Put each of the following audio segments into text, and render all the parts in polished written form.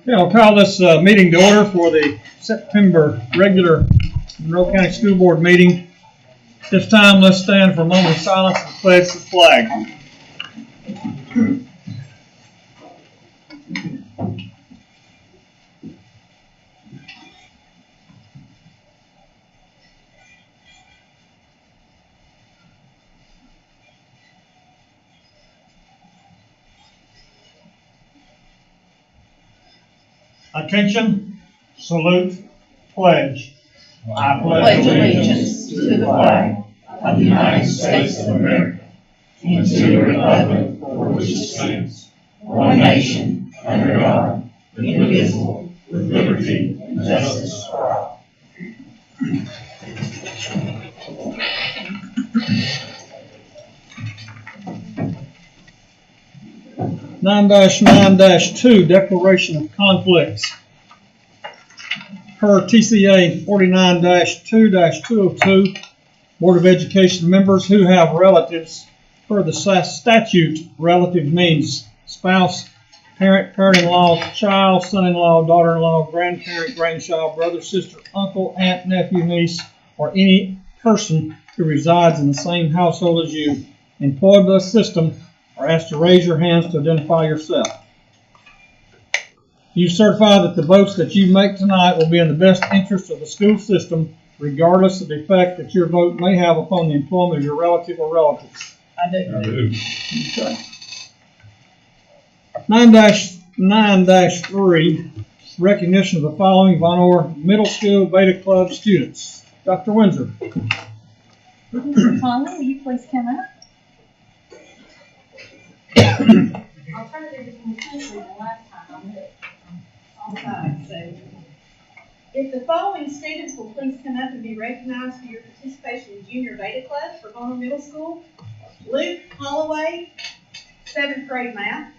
Okay, I'll call this meeting to order for the September regular Monroe County School Board meeting. This time, let's stand for a moment of silence and pledge the flag. Attention, salute, pledge. I pledge allegiance to the flag of the United States of America and to the republic for which it stands, one nation, under God, indivisible, with liberty and justice for all. 9-9-2, Declaration of Conflicts. Per TCA 49-2-202, Board of Education members who have relatives, per the statute, relative means spouse, parent, parent-in-law, child, son-in-law, daughter-in-law, grandparent, grandchild, brother, sister, uncle, aunt, nephew, niece, or any person who resides in the same household as you, employed by the system, are asked to raise your hands to identify yourself. You certify that the votes that you make tonight will be in the best interest of the school system, regardless of the effect that your vote may have upon the employment of your relative or relatives. I do. Okay. 9-9-3, recognition of the following Von Orr Middle School Beta Club students. Dr. Windsor. Mr. Conley, will you please come up? I'll try to do this more quickly than last time. I'll do it on side. So, if the following students will please come up and be recognized for your participation in Junior Beta Club for Monroe Middle School. Luke Holloway, 7th grade math.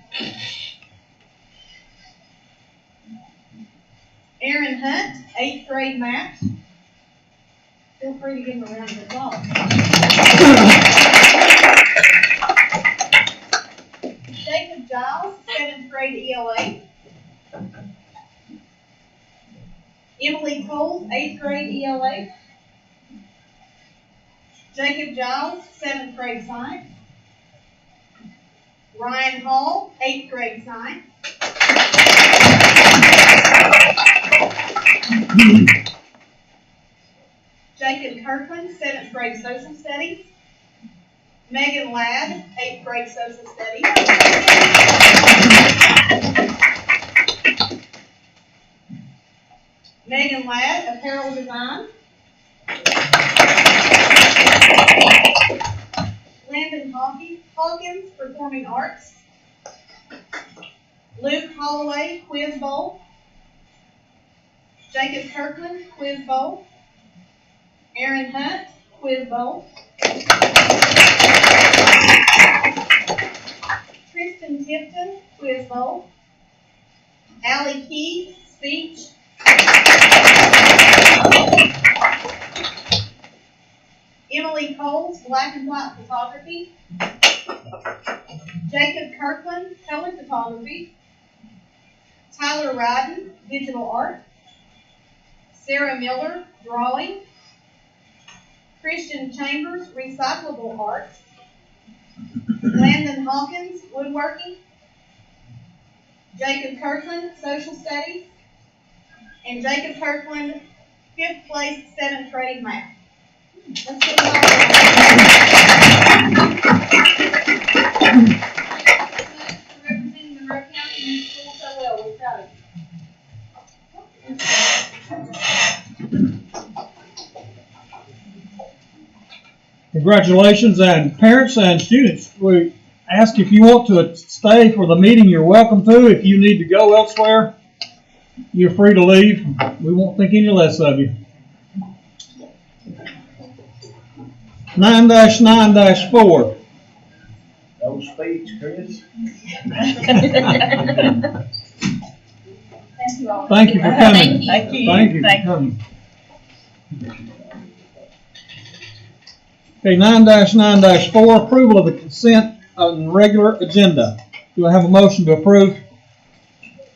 Aaron Hunt, 8th grade math. Feel free to give him a round of applause. Jacob Giles, 7th grade ELA. Emily Coles, 8th grade ELA. Jacob Giles, 7th grade science. Ryan Hall, 8th grade science. Jacob Kirkland, 7th grade social studies. Megan Ladd, 8th grade social studies. Megan Ladd, apparel design. Landon Hawkins, performing arts. Luke Holloway, quiz bowl. Jacob Kirkland, quiz bowl. Aaron Hunt, quiz bowl. Kristen Tipton, quiz bowl. Allie Key, speech. Emily Coles, black and white photography. Jacob Kirkland, color photography. Tyler Ryden, digital art. Sarah Miller, drawing. Christian Chambers, recyclable art. Landon Hawkins, woodworking. Jacob Kirkland, social studies. And Jacob Kirkland, 5th place, 7th grade math. Let's get them all representing Monroe County and the school so well. We're proud of you. Congratulations, and parents and students, we ask if you want to stay for the meeting, you're welcome to. If you need to go elsewhere, you're free to leave. We won't think any less of you. 9-9-4. No speech, Chris. Thank you all. Thank you for coming. Thank you. Thank you for coming. Okay, 9-9-4, approval of the consent and regular agenda. Do I have a motion to approve?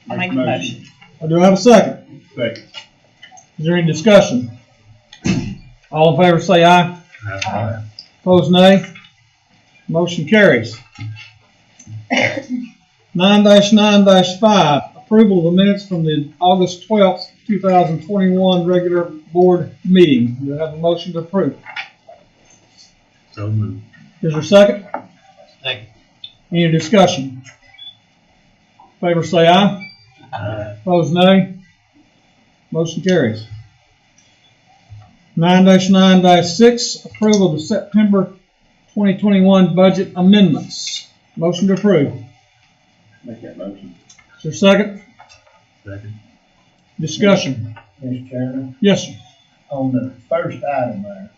I'll make the motion. Or do I have a second? Second. Is there any discussion? All in favor say aye. Aye. Opposed, nay. Motion carries. 9-9-5, approval of the minutes from the August 12th, 2021 regular board meeting. Do I have a motion to approve? So moved. Is there a second? Second. Any discussion? Favor say aye. Aye. Opposed, nay. Motion carries. 9-9-6, approval of the September 2021 budget amendments. Motion to approve. Make that motion. Is there a second? Second. Discussion. Mr. Chairman, Yes, sir. on the first item there,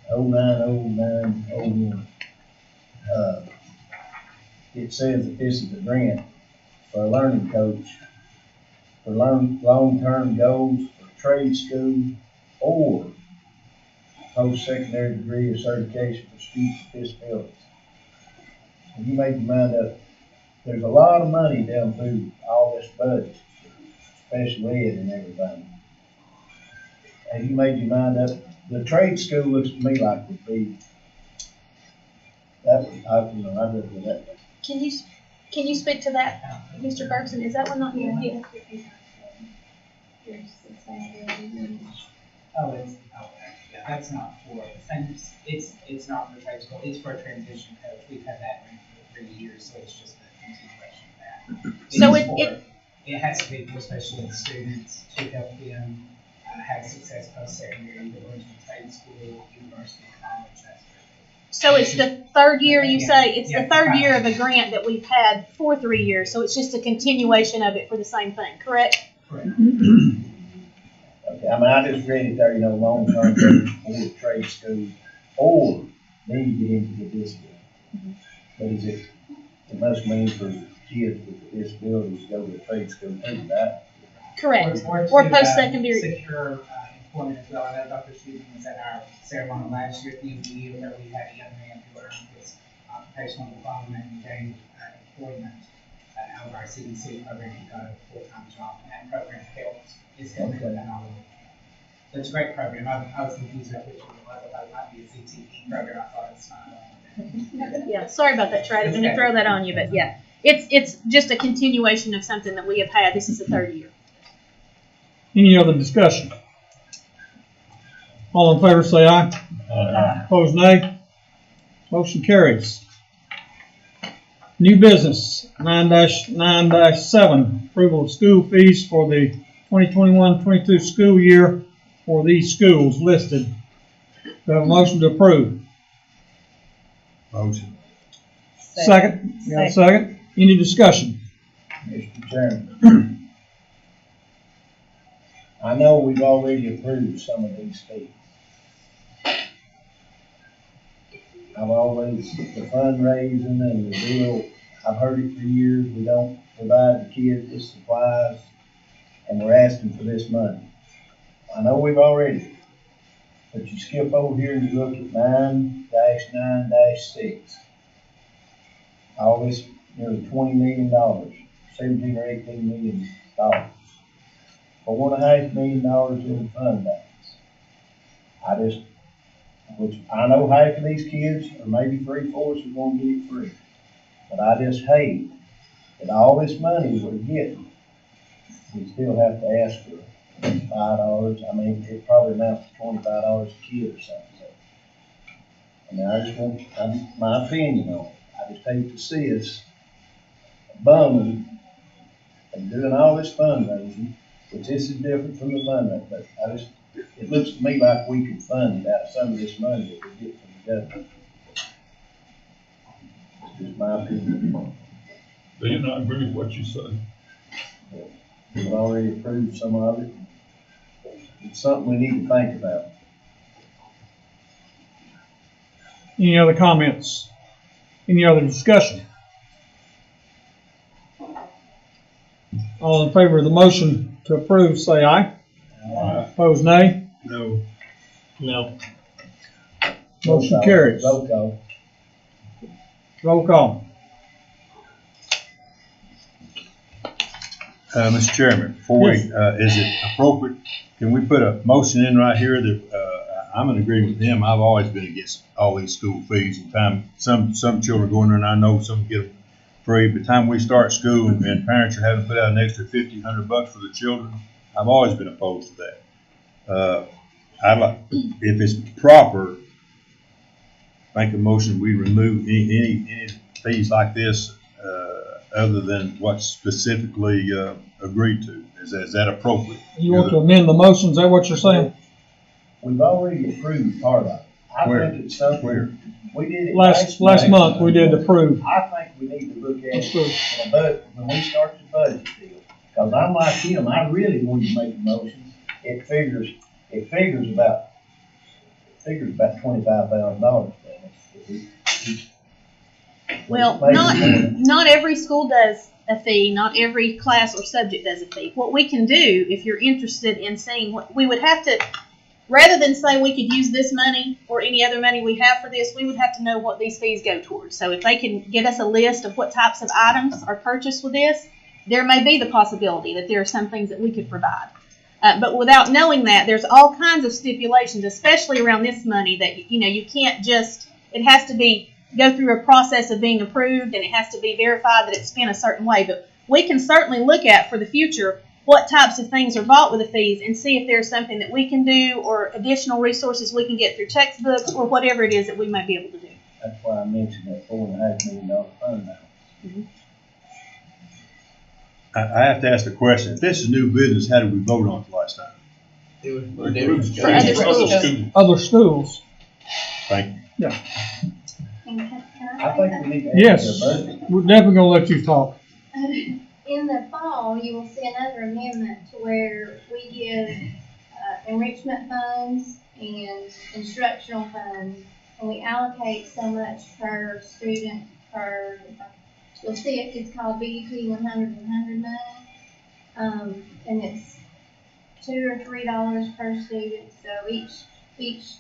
090901, it says that this is a grant for a learning coach for long-term goals for trade school or post-secondary degree or certification for students with disabilities. And you made your mind up, there's a lot of money down through all this budget, special ed and everything. Have you made your mind up? The trade school looks to me like would be, that would, I'd look at that. Can you speak to that, Mr. Bergson? Is that one not here? Yeah. Yeah, that's not for, and it's not for trade school, it's for a transition coach. We've had that for 3 years, so it's just a continuation of that. So It has to be for special ed students to help them have success post-secondary, go into trade school, university, college, that's So it's the third year, you say? It's the Yeah. third year of a grant that we've had for 3 years, so it's just a continuation of it for the same thing, correct? correct. Okay, I mean, I just read it there, long-term goals or trade school, or then you get into the disability. But is it must mean for kids with disabilities to go to trade school too, right? Correct. Or Or to, post-secondary. secure employment as well. I know Dr. Stevens was at our ceremony last year at the end of the year where we had a young man who earned his occupational diploma and gained employment out of our CDC program. He got a full-time job, and that program helped. It's helping Okay. that all. So it's a great program. I was confused about which one it was. I thought it might be a CTE program. I thought it's not. Yeah, sorry about that, Trey. I didn't mean to throw that on you, but yeah. It's just a continuation of something that we have had. This is the third year. Any other discussion? All in favor say aye. Aye. Opposed, nay. Motion carries. New business, 9-9-7, approval of school fees for the 2021-22 school year for these schools listed. Do I have a motion to approve? Motion. Second? You got a second? Any discussion? Mr. Chairman. I know we've already approved some of these fees. I've always, the fundraising and the deal, I've heard it for years, we don't provide the kids with supplies, and we're asking for this money. I know we've already, but you skip over here and you look at 9-9-6. All this, nearly $20 million, 17 or 18 million dollars. For $1.5 million in the fund balance. Which I know half of these kids, or maybe 3/4 are gonna get it free. But I just hate that all this money we're getting, we still have to ask for $5. I mean, it probably amounts to $25 a kid or something. So, I mean, I just want, my opinion on it. I just hate to see us bumming and doing all this fundraising, which this is different from the fundraising, but it looks to me like we could fund it out of some of this money that we get from the government. It's just my opinion. Do you not agree with what you say? We've already approved some of it. It's something we need to think about. Any other comments? Any other discussion? All in favor of the motion to approve, say aye. Aye. Opposed, nay. No. No. Roll Motion call. carries. Roll call. Roll call. Mr. Chairman, before we, is it appropriate, can we put a motion in right here that, I'm in agreement with him. I've always been against all these school fees and time. Some children go in there and I know some get them free. By the time we start school and parents are having to put out an extra $100 for the children, I've always been opposed to that. I'd like, if it's proper, make a motion, we remove any fees like this, other than what's specifically, agreed to. Is that appropriate? You want to amend the motion, is that what you're saying? We've already approved part of it. I Where? think it's something, Where? we did it. Last month, we did approve. I think we need to look at it Approve. in a budget, when we start the budget deal. Cause I'm like him, I really wanted to make a motion. It figures about $25,000. Well, not every school does a fee, not every class or subject does a fee. What we can do, if you're interested in seeing what, we would have to, rather than say we could use this money or any other money we have for this, we would have to know what these fees go towards. So if they can get us a list of what types of items are purchased with this, there may be the possibility that there are some things that we could provide. But without knowing that, there's all kinds of stipulations, especially around this money, that, you can't just, it has to be, go through a process of being approved, and it has to be verified that it's spent a certain way. But we can certainly look at, for the future, what types of things are bought with the fees and see if there's something that we can do or additional resources we can get through textbooks or whatever it is that we might be able to do. That's why I mentioned that $4.5 million fund now. Mm-hmm. I have to ask a question. If this is new business, how did we vote on it last time? It was For other schools. Other schools. Thank you. I think we need to add Yes. to the budget. We're definitely gonna let you talk. In the fall, you will see another amendment to where we give enrichment funds and instructional funds, and we allocate so much per student per, you'll see it's called BDP 100 money. And it's $2 or $3 per student, so each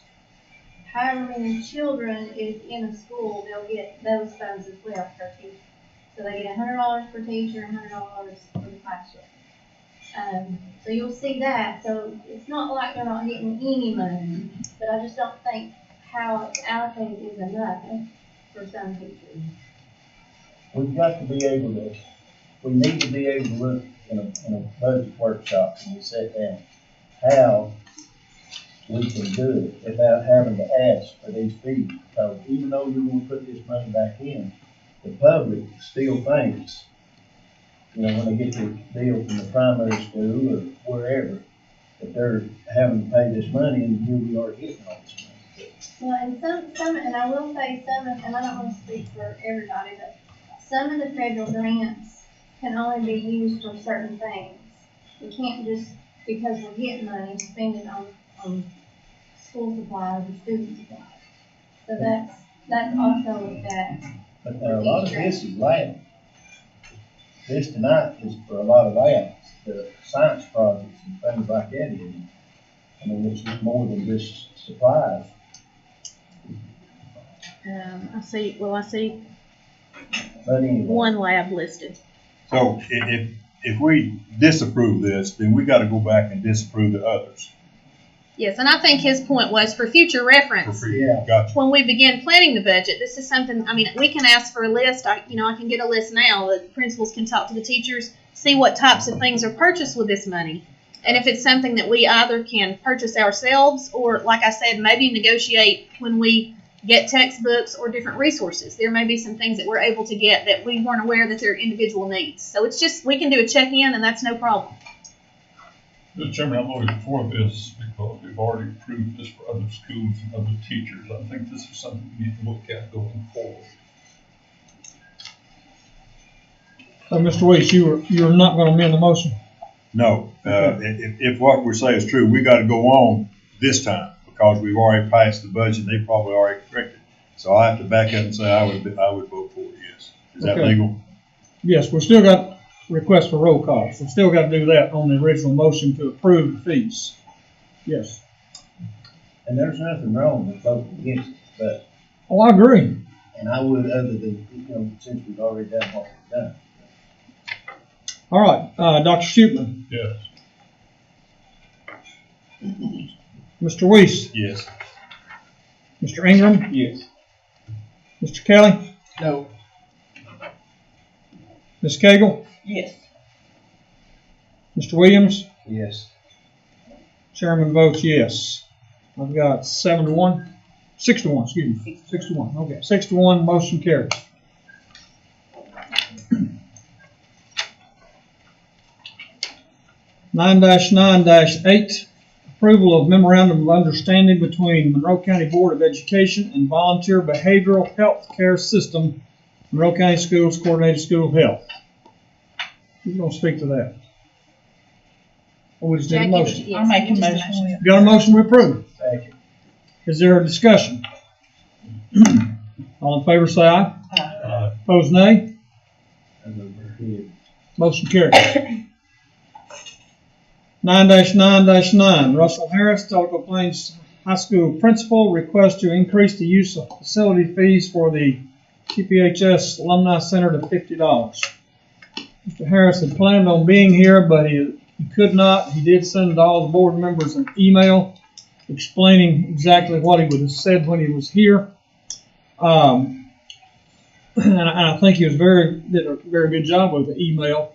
however many children is in a school, they'll get those funds as well per teacher. So they get $100 per teacher, $100 for the classroom. So you'll see that. So it's not like they're not getting any money, but I just don't think how it's allocated is enough for some teachers. We've got to be able to, we need to be able to look in a budget workshop and we sit down how we can do it without having to ask for these fees. Because even though you're gonna put this money back in, the public still thinks, when they get their bill from the primary school or wherever, that they're having to pay this money, and here we are getting all this money. Well, and some, and I will say some, and I don't want to speak for everybody, but some of the federal grants can only be used for certain things. We can't just, because we're getting money, spend it on school supplies or student supplies. So that's also looked at. But a lot of this is lab. This tonight is for a lot of labs, the science projects and things like that. I mean, it's just more than just supplies. I see But anyway. one lab listed. So if we disapprove this, then we gotta go back and disapprove the others. Yes, and I think his point was for future reference. Yeah. Gotcha. When we begin planning the budget, this is something, we can ask for a list. I can get a list now. The principals can talk to the teachers, see what types of things are purchased with this money. And if it's something that we either can purchase ourselves or, like I said, maybe negotiate when we get textbooks or different resources. There may be some things that we're able to get that we weren't aware that they're individual needs. So it's just, we can do a check-in and that's no problem. Mr. Chairman, I'm voting for this because we've already approved this for other schools and other teachers. I think this is something we need to look at going forward. So, Mr. Weeks, you're not gonna amend the motion? No, if what we're saying is true, we gotta go on this time because we've already passed the budget and they probably already corrected. So I have to back up and say I would vote for it, yes. Is that Okay. legal? Yes, we still got request for roll call. We still got to do that on the original motion to approve the fees. Yes. And there's nothing wrong with voting against it, but, Oh, I agree. and I would, other than, since we've already done what we've done. All right, Dr. Shootman, Yes. Mr. Weiss, Yes. Mr. Ingram, Yes. Mr. Kelly, No. Ms. Cagle, Yes. Mr. Williams. Yes. Chairman votes yes. I've got 7 to 1, 6 to 1, excuse me, 6 to 1, okay, 6 to 1, motion carries. Nine dash 8, approval of memorandum of understanding between Monroe County Board of Education and Volunteer Behavioral Health Care System, Monroe County Schools Coordinated School Health. Who's gonna speak to that? Or we just need a motion? I'll make a motion. Got a motion to approve. Second. Is there a discussion? All in favor say aye. Opposed nay. Motion carried. 9-9-9, Russell Harris, Tellico Plains High School Principal, request to increase the use of facility fees for the TPHS Alumni Center to $50. Mr. Harris had planned on being here, but he could not. He did send all the board members an email explaining exactly what he would have said when he was here. And I think he did a very good job with the email.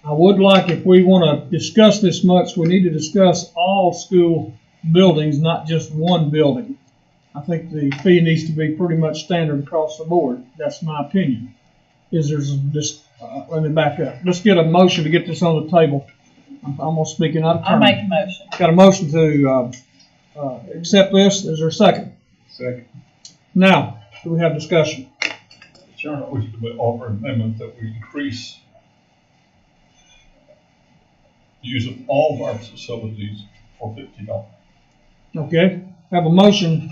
I would like, if we want to discuss this much, we need to discuss all school buildings, not just one building. I think the fee needs to be pretty much standard across the board. That's my opinion. Let me back up. Let's get a motion to get this on the table. I'm almost speaking out of turn. I'll make a motion. Got a motion to accept this. Is there a second? Second. Now, do we have discussion? Chairman, I wish to offer an amendment that we increase the use of all of our facilities for $50. Okay, have a motion.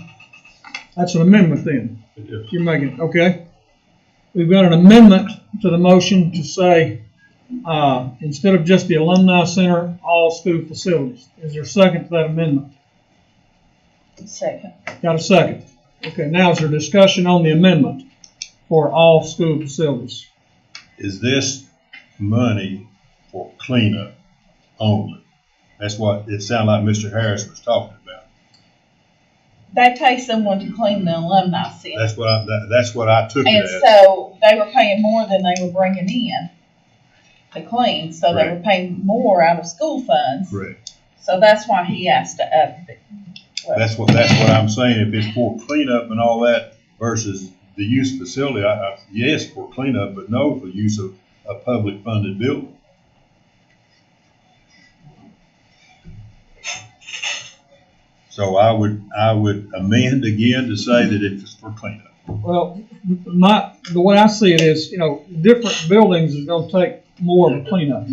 That's an amendment then. It is. You're making it, okay? We've got an amendment to the motion to say, instead of just the Alumni Center, all school facilities. Is there a second to that amendment? Second. Got a second. Okay, now is there discussion on the amendment for all school facilities? Is this money for cleanup only? That's what it sounded like Mr. Harris was talking about. They pay someone to clean the alumni center. That's what I took it And as. so they were paying more than they were bringing in to clean, so they were paying more out of school funds. Correct. So that's why he asked to up it. That's what I'm saying. If it's for cleanup and all that versus the use facility, yes, for cleanup, but no for use of a public funded building. So I would amend again to say that it's for cleanup. Well, the way I see it is, different buildings is going to take more of a cleanup.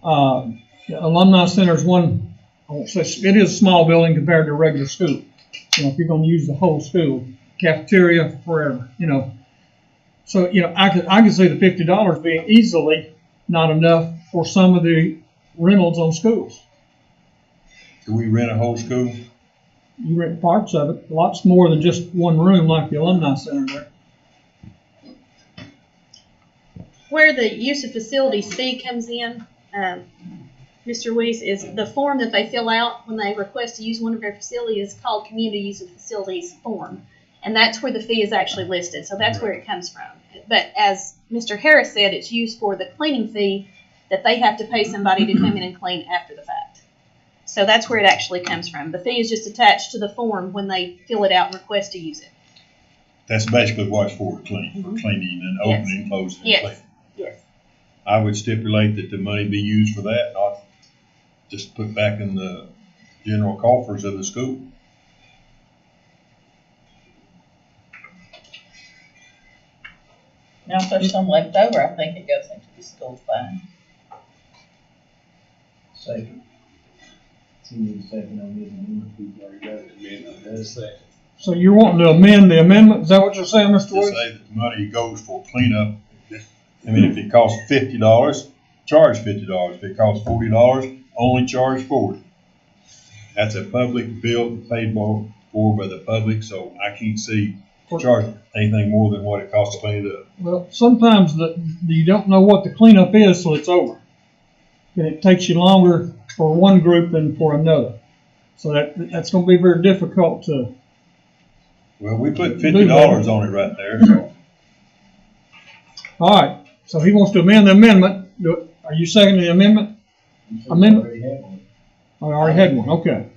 Alumni Center is one, I won't say, it is a small building compared to a regular school. If you're going to use the whole school, cafeteria, wherever, So, I could see the $50 being easily not enough for some of the rentals on schools. Do we rent a whole school? You rent parts of it, lots more than just one room like the Alumni Center there. Where the use of facilities fee comes in, Mr. Weiss, is the form that they fill out when they request to use one of their facilities is called Community Use of Facilities form. And that's where the fee is actually listed. So that's where it comes from. But as Mr. Harris said, it's used for the cleaning fee that they have to pay somebody to come in and clean after the fact. So that's where it actually comes from. The fee is just attached to the form when they fill it out and request to use it. That's basically what it's for cleaning and opening, closing, and cleaning. Yes. I would stipulate that the money be used for that, not just put back in the general coffers of the school. Now, if there's some left over, I think it goes into the school fund. Second. He needs a second on his amendment. He's already got it. Second. So you're wanting to amend the amendment? Is that what you're saying, Mr. To Weiss? say that the money goes for cleanup. I mean, if it costs $50, charge $50. If it costs $40, only charge $40. That's a public bill paid for by the public, so I can't see charge anything more than what it costs to clean it up. Well, sometimes you don't know what the cleanup is till it's over. And it takes you longer for one group than for another. So that's gonna be very difficult to, Well, we put $50 on it right there, so. all right, so he wants to amend the amendment. Are you seconding the amendment? Amendment? Already have one. I already had one, okay.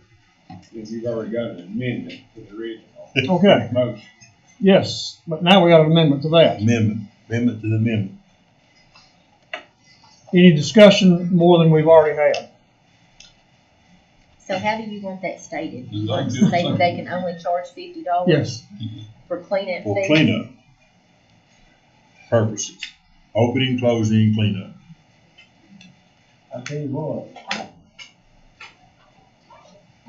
Because you've already got an amendment to the original Okay, motion. yes, but now we got an amendment to that. Amendment to the amendment. Any discussion more than we've already had? So how do you want that stated? Is You that want to good? say that they can only charge $50? Yes. For cleanup For fees? cleanup purposes. Opening, closing, cleanup. I tell you what.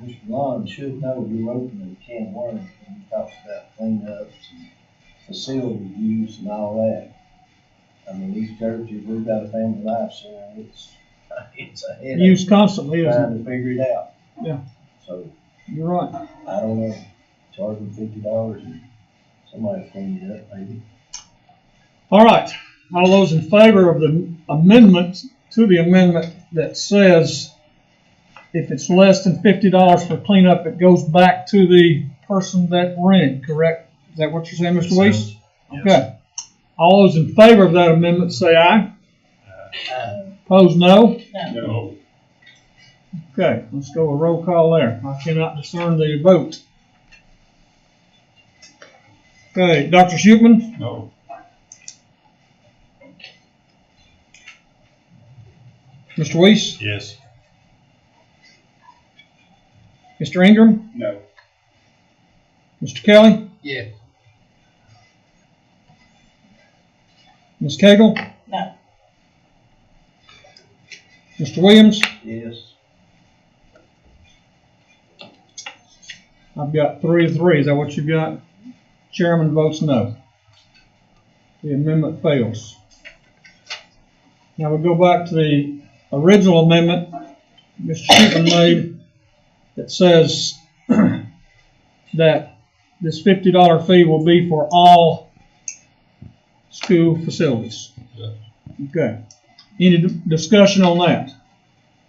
Mr. Lon should know you're opening a can of worms when you talk about cleanups and facility use and all that. I mean, these churches, we've got a family life center, it's a headache. Used constantly, isn't Trying to figure it out. Yeah. So, it? You're right. I don't know, charge them $50 and somebody clean it up maybe. All right, all those in favor of the amendment to the amendment that says if it's less than $50 for cleanup, it goes back to the person that rented, correct? Is that what you're saying, Mr. Weiss? Yes. Okay. All those in favor of that amendment say aye. Opposed, no? No. Okay, let's go a roll call there. I cannot discern the vote. Okay, Dr. Shootman? No. Mr. Weiss? Yes. Mr. Ingram? No. Mr. Kelly? Yes. Ms. Cagle? No. Mr. Williams? Yes. I've got 3 of 3. Is that what you've got? Chairman votes no. The amendment fails. Now we'll go back to the original amendment Mr. Shootman made that says that this $50 fee will be for all school facilities. Yeah. Okay. Any discussion on that?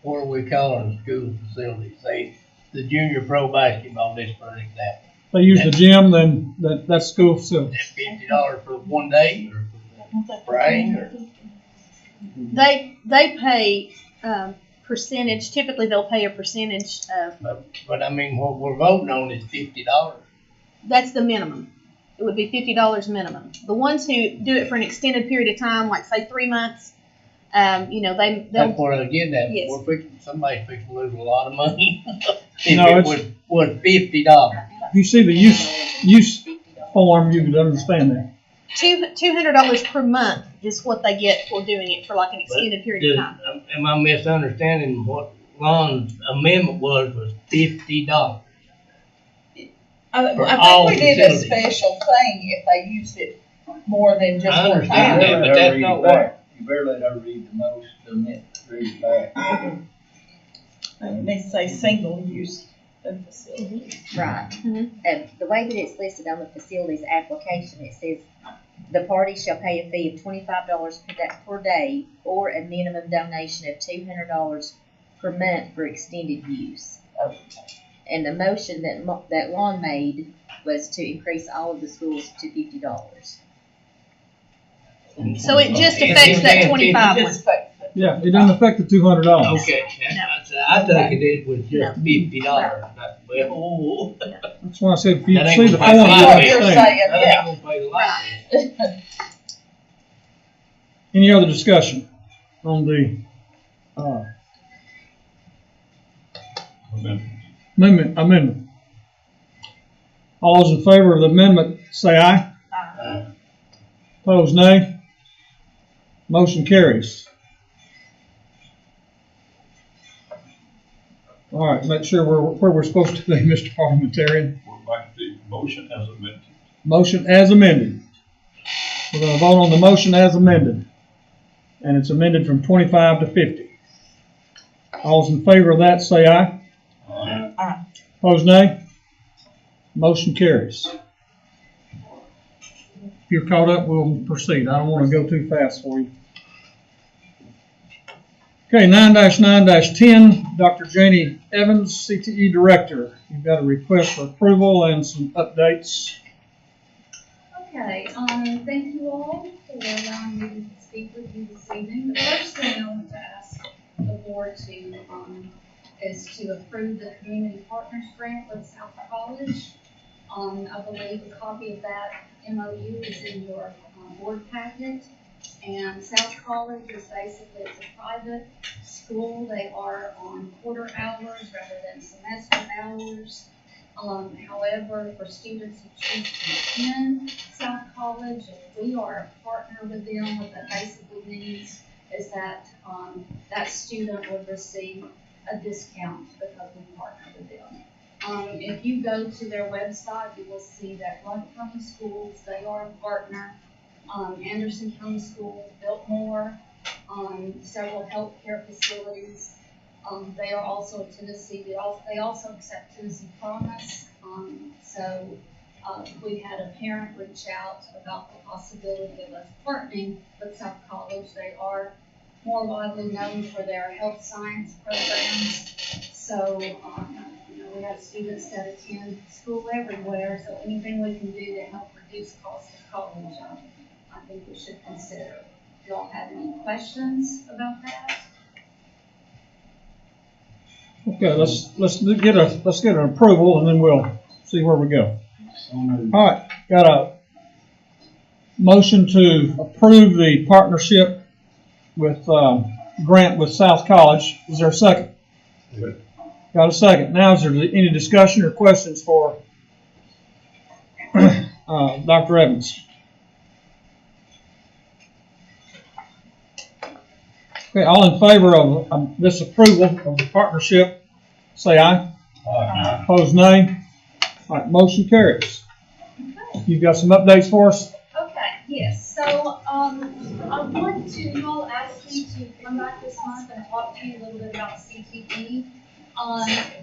What are we calling school facilities? Say, the junior pro basketball, just for an example. They use the gym, then that's school facility. Is $50 for one day or for spraying or? They pay, percentage, typically they'll pay a percentage of, But I mean, what we're voting on is $50. that's the minimum. It would be $50 minimum. The ones who do it for an extended period of time, like say 3 months, That's they'll, what I get at. Yes. Somebody's fixing to lose a lot of money. No, If it was $50. If you see the use form, you could understand that. $200 per month is what they get for doing it for like an extended period of time. Am I misunderstanding what Lon's amendment was $50? I For think all we did a facilities. special thing if they used it more than just I one understand time. that. But that's not what- You better let her read the most, read it back. And they say single use of facilities. Right. Mhm. The way that it's listed on the facilities application, it says the party shall pay a fee of $25 per day or a minimum donation of $200 per month for extended use. And the motion that Lon made was to increase all of the schools to $50. So it just affects that 25 one. Just pay- Yeah, it doesn't affect the $200. Okay, I thought it was just $50. Well, That's why I said if you That ain't see the gonna form, pay you the What you're understand. saying, that yeah. ain't gonna pay the light bill. Any other discussion on the amendment? All those in favor of the amendment say aye. Opposed, nay. Motion carries. All right, make sure we're where we're supposed to be, Mr. Parliamentarian. We're back to the motion as amended. Motion as amended. We're going to vote on the motion as amended. And it's amended from 25 to 50. All those in favor of that say aye. Aye. Opposed, nay. Motion carries. you're caught up, we'll proceed. I don't want to go too fast for you. Okay, 9-9-10, Dr. Janie Evans, CTE Director. You've got a request for approval and some updates. Okay, thank you all for allowing me to speak with you this evening. The first thing I want to ask the board to, is to approve the Community Partners Grant with South College. I believe a copy of that MOU is in your board packet. And South College is basically, it's a private school. They are on quarter hours rather than semester hours. However, for students who choose to attend South College, if we are a partner with them, what that basically means is that that student would receive a discount because we partner with them. If you go to their website, you will see that Blount County Schools, they are a partner. Anderson County Schools, Biltmore, several healthcare facilities. They are also Tennessee. They also accept Tennessee Promise. So we had a parent reach out about the possibility of us partnering with South College. They are more widely known for their health science programs. So we have students that attend school everywhere. So anything we can do to help reduce costs of college, I think we should consider. Do y'all have any questions about that? Okay, let's get an approval and then we'll see where we go. All right, got a motion to approve the partnership with grant with South College. Is there a second? Good. Got a second. Now, is there any discussion or questions for Dr. Evans? Okay, all in favor of this approval of the partnership, say aye. Aye. Opposed, nay. All right, motion carries. You've got some updates for us? Okay, yes. So I want to, you all asked me to come back this month and talk to you a little bit about CTE.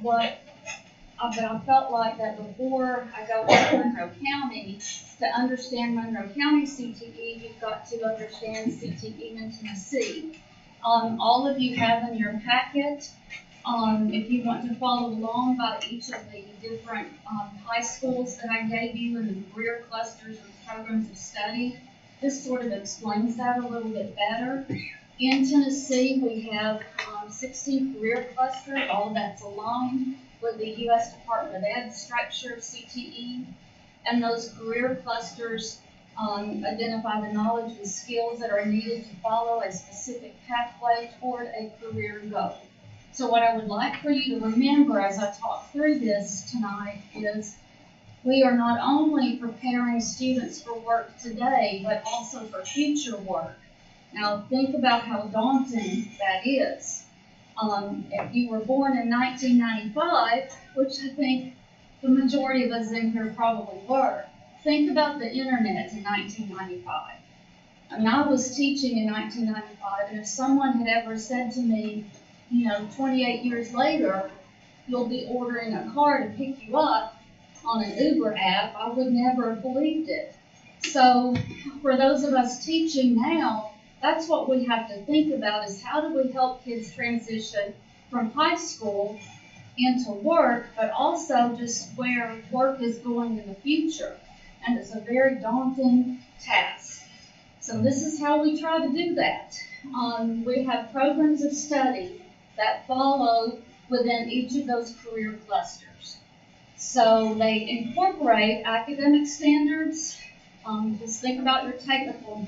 But I felt like that before I go to Monroe County, to understand Monroe County CTE, you've got to understand CTE in Tennessee. All of you have in your packet, if you want to follow along by each of the different high schools that I gave you and the career clusters and programs of study, this sort of explains that a little bit better. In Tennessee, we have 16 career clusters. All of that's aligned with the U.S. Department of Ed structure of CTE. And those career clusters identify the knowledge and skills that are needed to follow a specific pathway toward a career goal. So what I would like for you to remember as I talk through this tonight is we are not only preparing students for work today, but also for future work. Now think about how daunting that is. If you were born in 1995, which I think the majority of us in here probably were, think about the internet in 1995. I mean, I was teaching in 1995, and if someone had ever said to me, 28 years later, you'll be ordering a car to pick you up on an Uber app, I would never have believed it. So for those of us teaching now, that's what we have to think about is how do we help kids transition from high school into work, but also just where work is going in the future. And it's a very daunting task. So this is how we try to do that. We have programs of study that follow within each of those career clusters. So they incorporate academic standards. Just think about your technical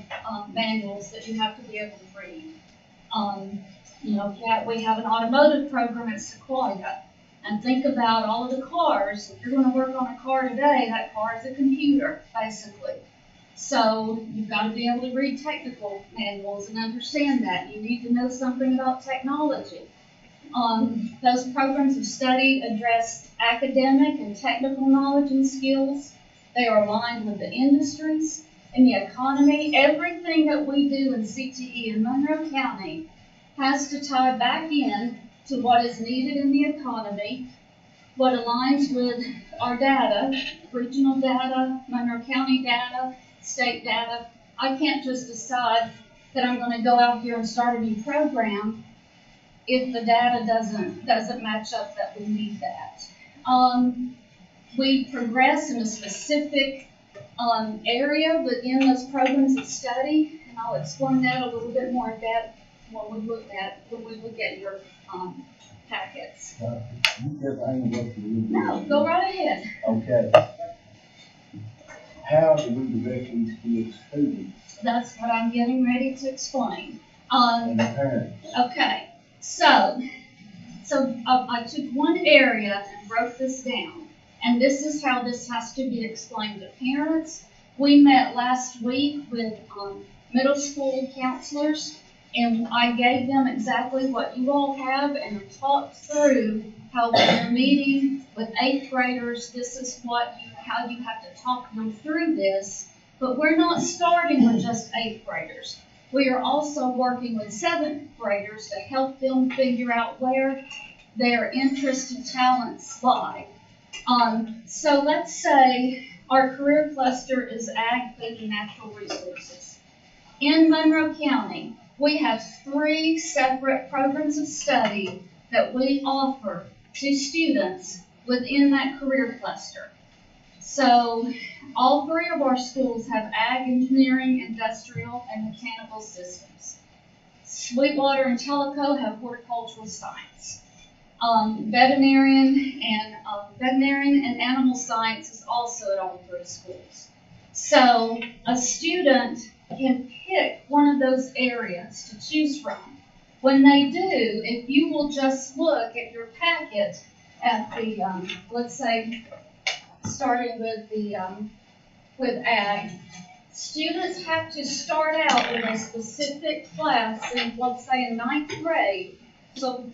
manuals that you have to be able to read. We have an automotive program at Sequoia. And think about all of the cars. If you're going to work on a car today, that car is a computer, basically. So you've got to be able to read technical manuals and understand that. You need to know something about technology. Those programs of study address academic and technical knowledge and skills. They are aligned with the industries and the economy. Everything that we do in CTE in Monroe County has to tie back in to what is needed in the economy, what aligns with our data, regional data, Monroe County data, state data. I can't just decide that I'm gonna go out here and start a new program if the data doesn't match up that we need that. We progress in a specific area within those programs of study, and I'll explain that a little bit more in depth when we look at your packets. You kept hanging up your ear. No, go right ahead. Okay. How do we direct these kids to these That's what I'm getting ready to explain. and the parents? Okay, so I took one area and broke this down, and this is how this has to be explained to parents. We met last week with middle school counselors, and I gave them exactly what you all have and talked through how when you're meeting with 8th graders, this is how you have to talk them through this. But we're not starting with just 8th graders. We are also working with 7th graders to help them figure out where their interests and talents lie. So let's say our career cluster is Ag, Food, and Natural Resources. In Monroe County, we have 3 separate programs of study that we offer to students within that career cluster. So all 3 of our schools have Ag, Engineering, Industrial, and Mechanical Systems. Sweetwater and Tellico have Horticultural Science. Veterinarian and Animal Science is also at all 3 schools. So a student can pick one of those areas to choose from. When they do, if you will just look at your packet at the, let's say, starting with Ag, students have to start out with a specific class in, let's say, in 9th grade. So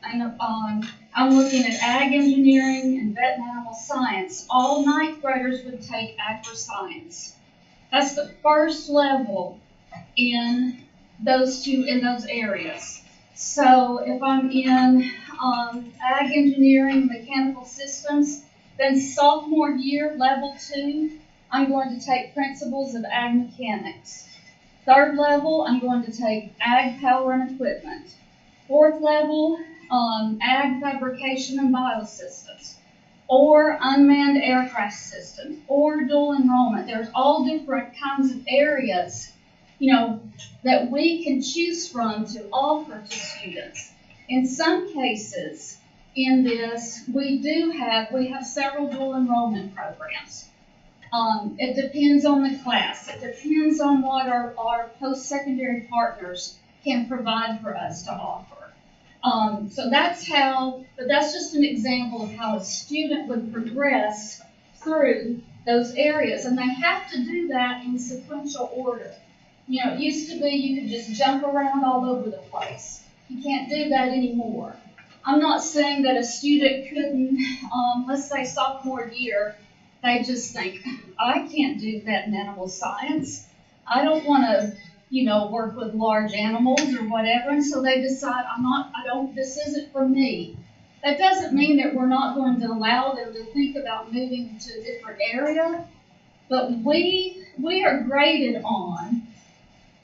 I'm looking at Ag Engineering and Vet and Animal Science. All 9th graders would take Agri-Science. That's the first level in those areas. So if I'm in Ag Engineering, Mechanical Systems, then sophomore year, level 2, I'm going to take Principles of Ag Mechanics. 3rd level, I'm going to take Ag Power and Equipment. 4th level, Ag Fabrication and Biosystems, or Unmanned Aircraft Systems, or dual enrollment. There's all different kinds of areas, that we can choose from to offer to students. In some cases, in this, we have several dual enrollment programs. It depends on the class. It depends on what our post-secondary partners can provide for us to offer. So that's just an example of how a student would progress through those areas. And they have to do that in sequential order. It used to be you could just jump around all over the place. You can't do that anymore. I'm not saying that a student couldn't, let's say sophomore year, they just think, I can't do vet and animal science. I don't want to, work with large animals or whatever. And so they decide, this isn't for me. That doesn't mean that we're not going to allow them to think about moving to a different area. But we are graded on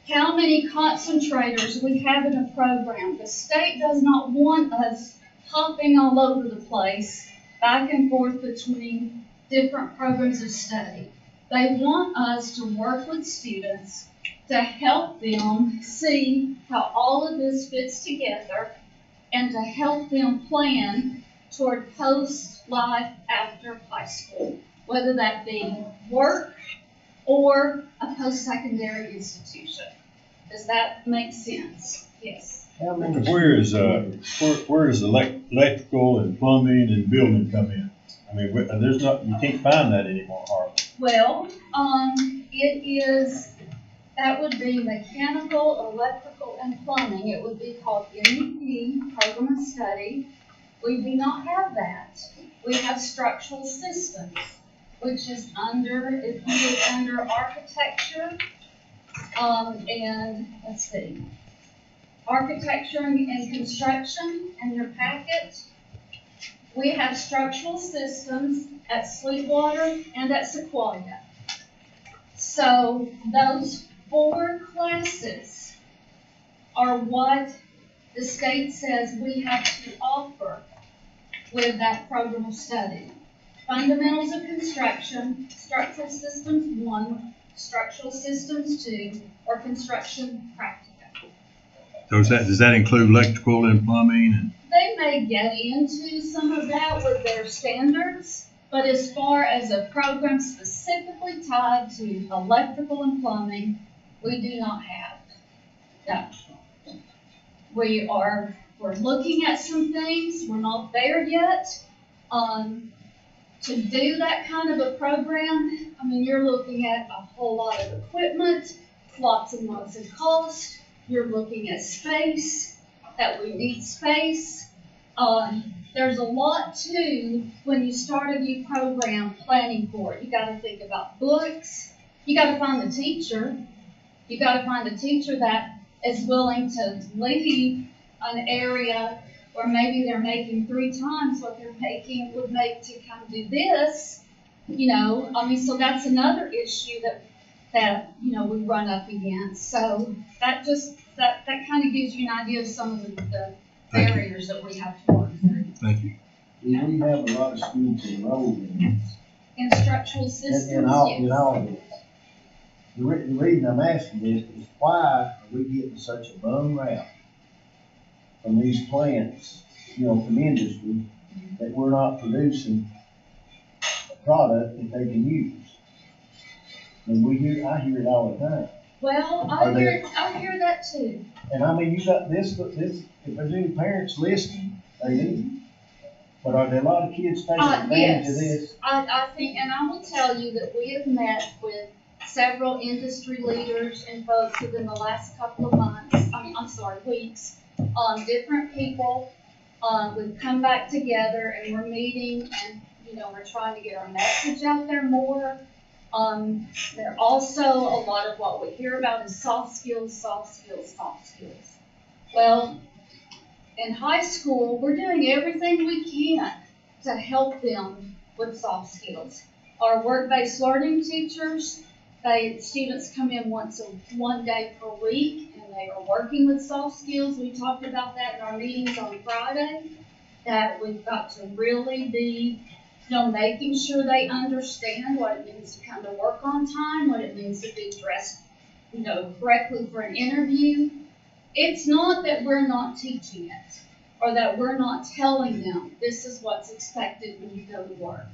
how many concentrators we have in a program. The state does not want us hopping all over the place, back and forth between different programs of study. They want us to work with students to help them see how all of this fits together and to help them plan toward post-life after high school, whether that be work or a post-secondary institution. Does that make sense? Yes. Where is electrical and plumbing and building come in? I mean, you can't find that anymore, hardly. Well, that would be mechanical, electrical, and plumbing. It would be called MEP, Program of Study. We do not have that. We have structural systems, which is under architecture, and let's see, architecture and construction in your packet. We have structural systems at Sweetwater and at Sequoia. So those 4 classes are what the state says we have to offer with that program of study. Fundamentals of construction, structural systems 1, structural systems 2, or construction practica. So does that include electrical and plumbing and? They may get into some of that with their standards, but as far as a program specifically tied to electrical and plumbing, we do not have that. We're looking at some things, we're not there yet. To do that kind of a program, I mean, you're looking at a whole lot of equipment, lots and lots of cost. You're looking at space, that we need space. There's a lot too when you start a new program planning for it. You gotta think about books. You gotta find the teacher. You gotta find a teacher that is willing to leave an area where maybe they're making 3 times what they're making would make to come do this. You know, I mean, so that's another issue that you know, we run up against. So that kind of gives you an idea of some of the barriers that we have to work through. Thank you. We have a lot of schools enrolled in Instructional systems, in all yes. of this. The reason I'm asking this is why are we getting such a bum rap from these plants, you know, from industry, that we're not producing a product that they can use? And I hear it all the time. Well, I hear that too. And I mean, you got this, if there's any parents listening, they need it. But are there a lot of kids taking advantage of this? I think, and I will tell you that we have met with several industry leaders and folks within the last couple of weeks, different people. We've come back together and we're meeting and, you know, we're trying to get our message out there more. There also a lot of what we hear about is soft skills. Well, in high school, we're doing everything we can to help them with soft skills. Our work-based learning teachers, students come in one day per week, and they are working with soft skills. We talked about that in our meetings on Friday, that we've got to really be, you know, making sure they understand what it means to come to work on time, what it means to be dressed, you know, correctly for an interview. It's not that we're not teaching it, or that we're not telling them this is what's expected when you go to work.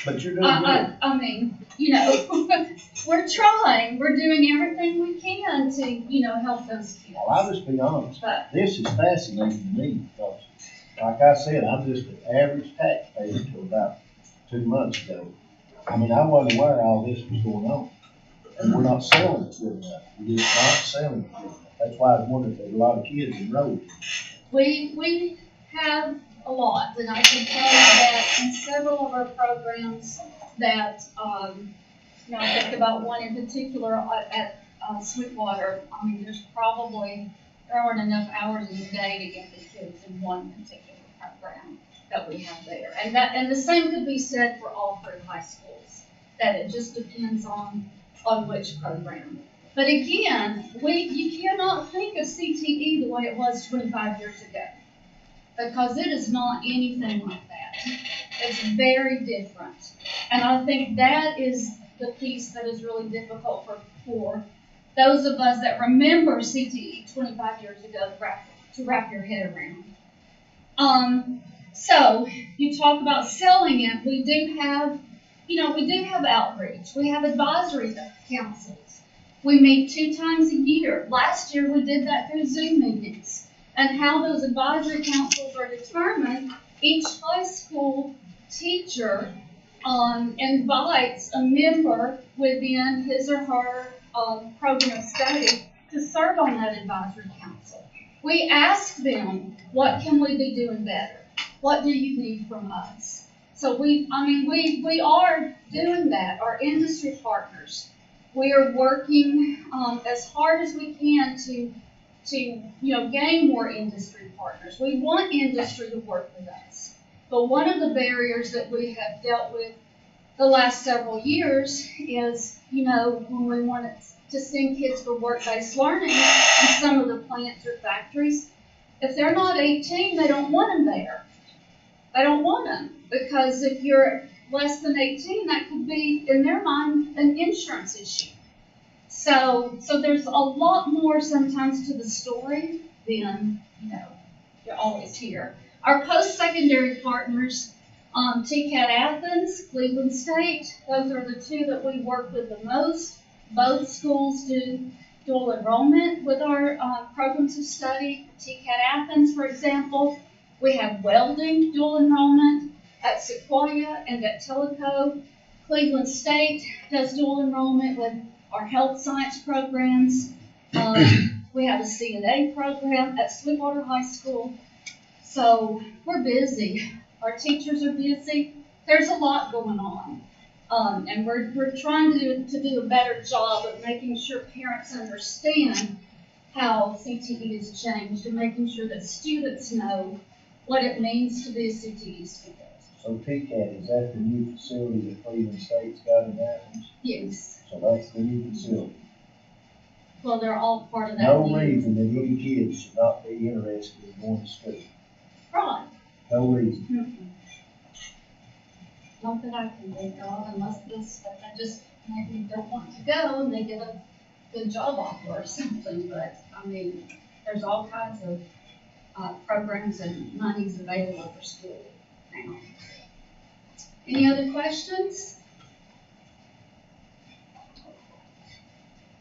But you're doing good. I mean, you know, we're trying. We're doing everything we can to, you know, help those kids. Well, I'll just be honest. This is fascinating to me because, like I said, I'm just an average taxpayer until about 2 months ago. I mean, I wasn't aware all this was going on. And we're not selling it good enough. We're just not selling it good enough. That's why I was wondering if there's a lot of kids enrolled. We have a lot, and I can tell you that in several of our programs that, you know, I think about one in particular at Sweetwater. I mean, there aren't enough hours in the day to get the kids in one particular program that we have there. And the same could be said for all 3 high schools, that it just depends on which program. But again, you cannot think of CTE the way it was 25 years ago, because it is not anything like that. It's very different. And I think that is the piece that is really difficult for those of us that remember CTE 25 years ago to wrap your head around. So you talk about selling it. We do have outreach. We have advisory councils. We meet 2 times a year. Last year we did that through Zoom meetings. And how those advisory councils are determined, each high school teacher invites a member within his or her program of study to serve on that advisory council. We ask them, what can we be doing better? What do you need from us? So we are doing that. Our industry partners, we are working as hard as we can to gain more industry partners. We want industry to work with us. But one of the barriers that we have dealt with the last several years is, when we wanted to send kids for work-based learning in some of the plants or factories, if they're not 18, they don't want them there. They don't want them, because if you're less than 18, that could be, in their mind, an insurance issue. So there's a lot more sometimes to the story than, you always hear. Our post-secondary partners, TCAT Athens, Cleveland State, those are the two that we work with the most. Both schools do dual enrollment with our programs of study. TCAT Athens, for example, we have welding dual enrollment at Sequoia and at Tellico. Cleveland State does dual enrollment with our health science programs. We have a CNA program at Sweetwater High School. So we're busy. Our teachers are busy. There's a lot going on. And we're trying to do a better job of making sure parents understand how CTE has changed and making sure that students know what it means to be a CTE student. So TCAT, is that the new facility that Cleveland State's got in Athens? Yes. So that's the new facility. Well, they're all part of that. No reason that any kids should not be interested in going to school. Right. No reason. Mm-hmm. Not that I can think of, unless they just maybe don't want to go and they get a good job offer or something. But I mean, there's all kinds of programs and monies available for school now. Any other questions?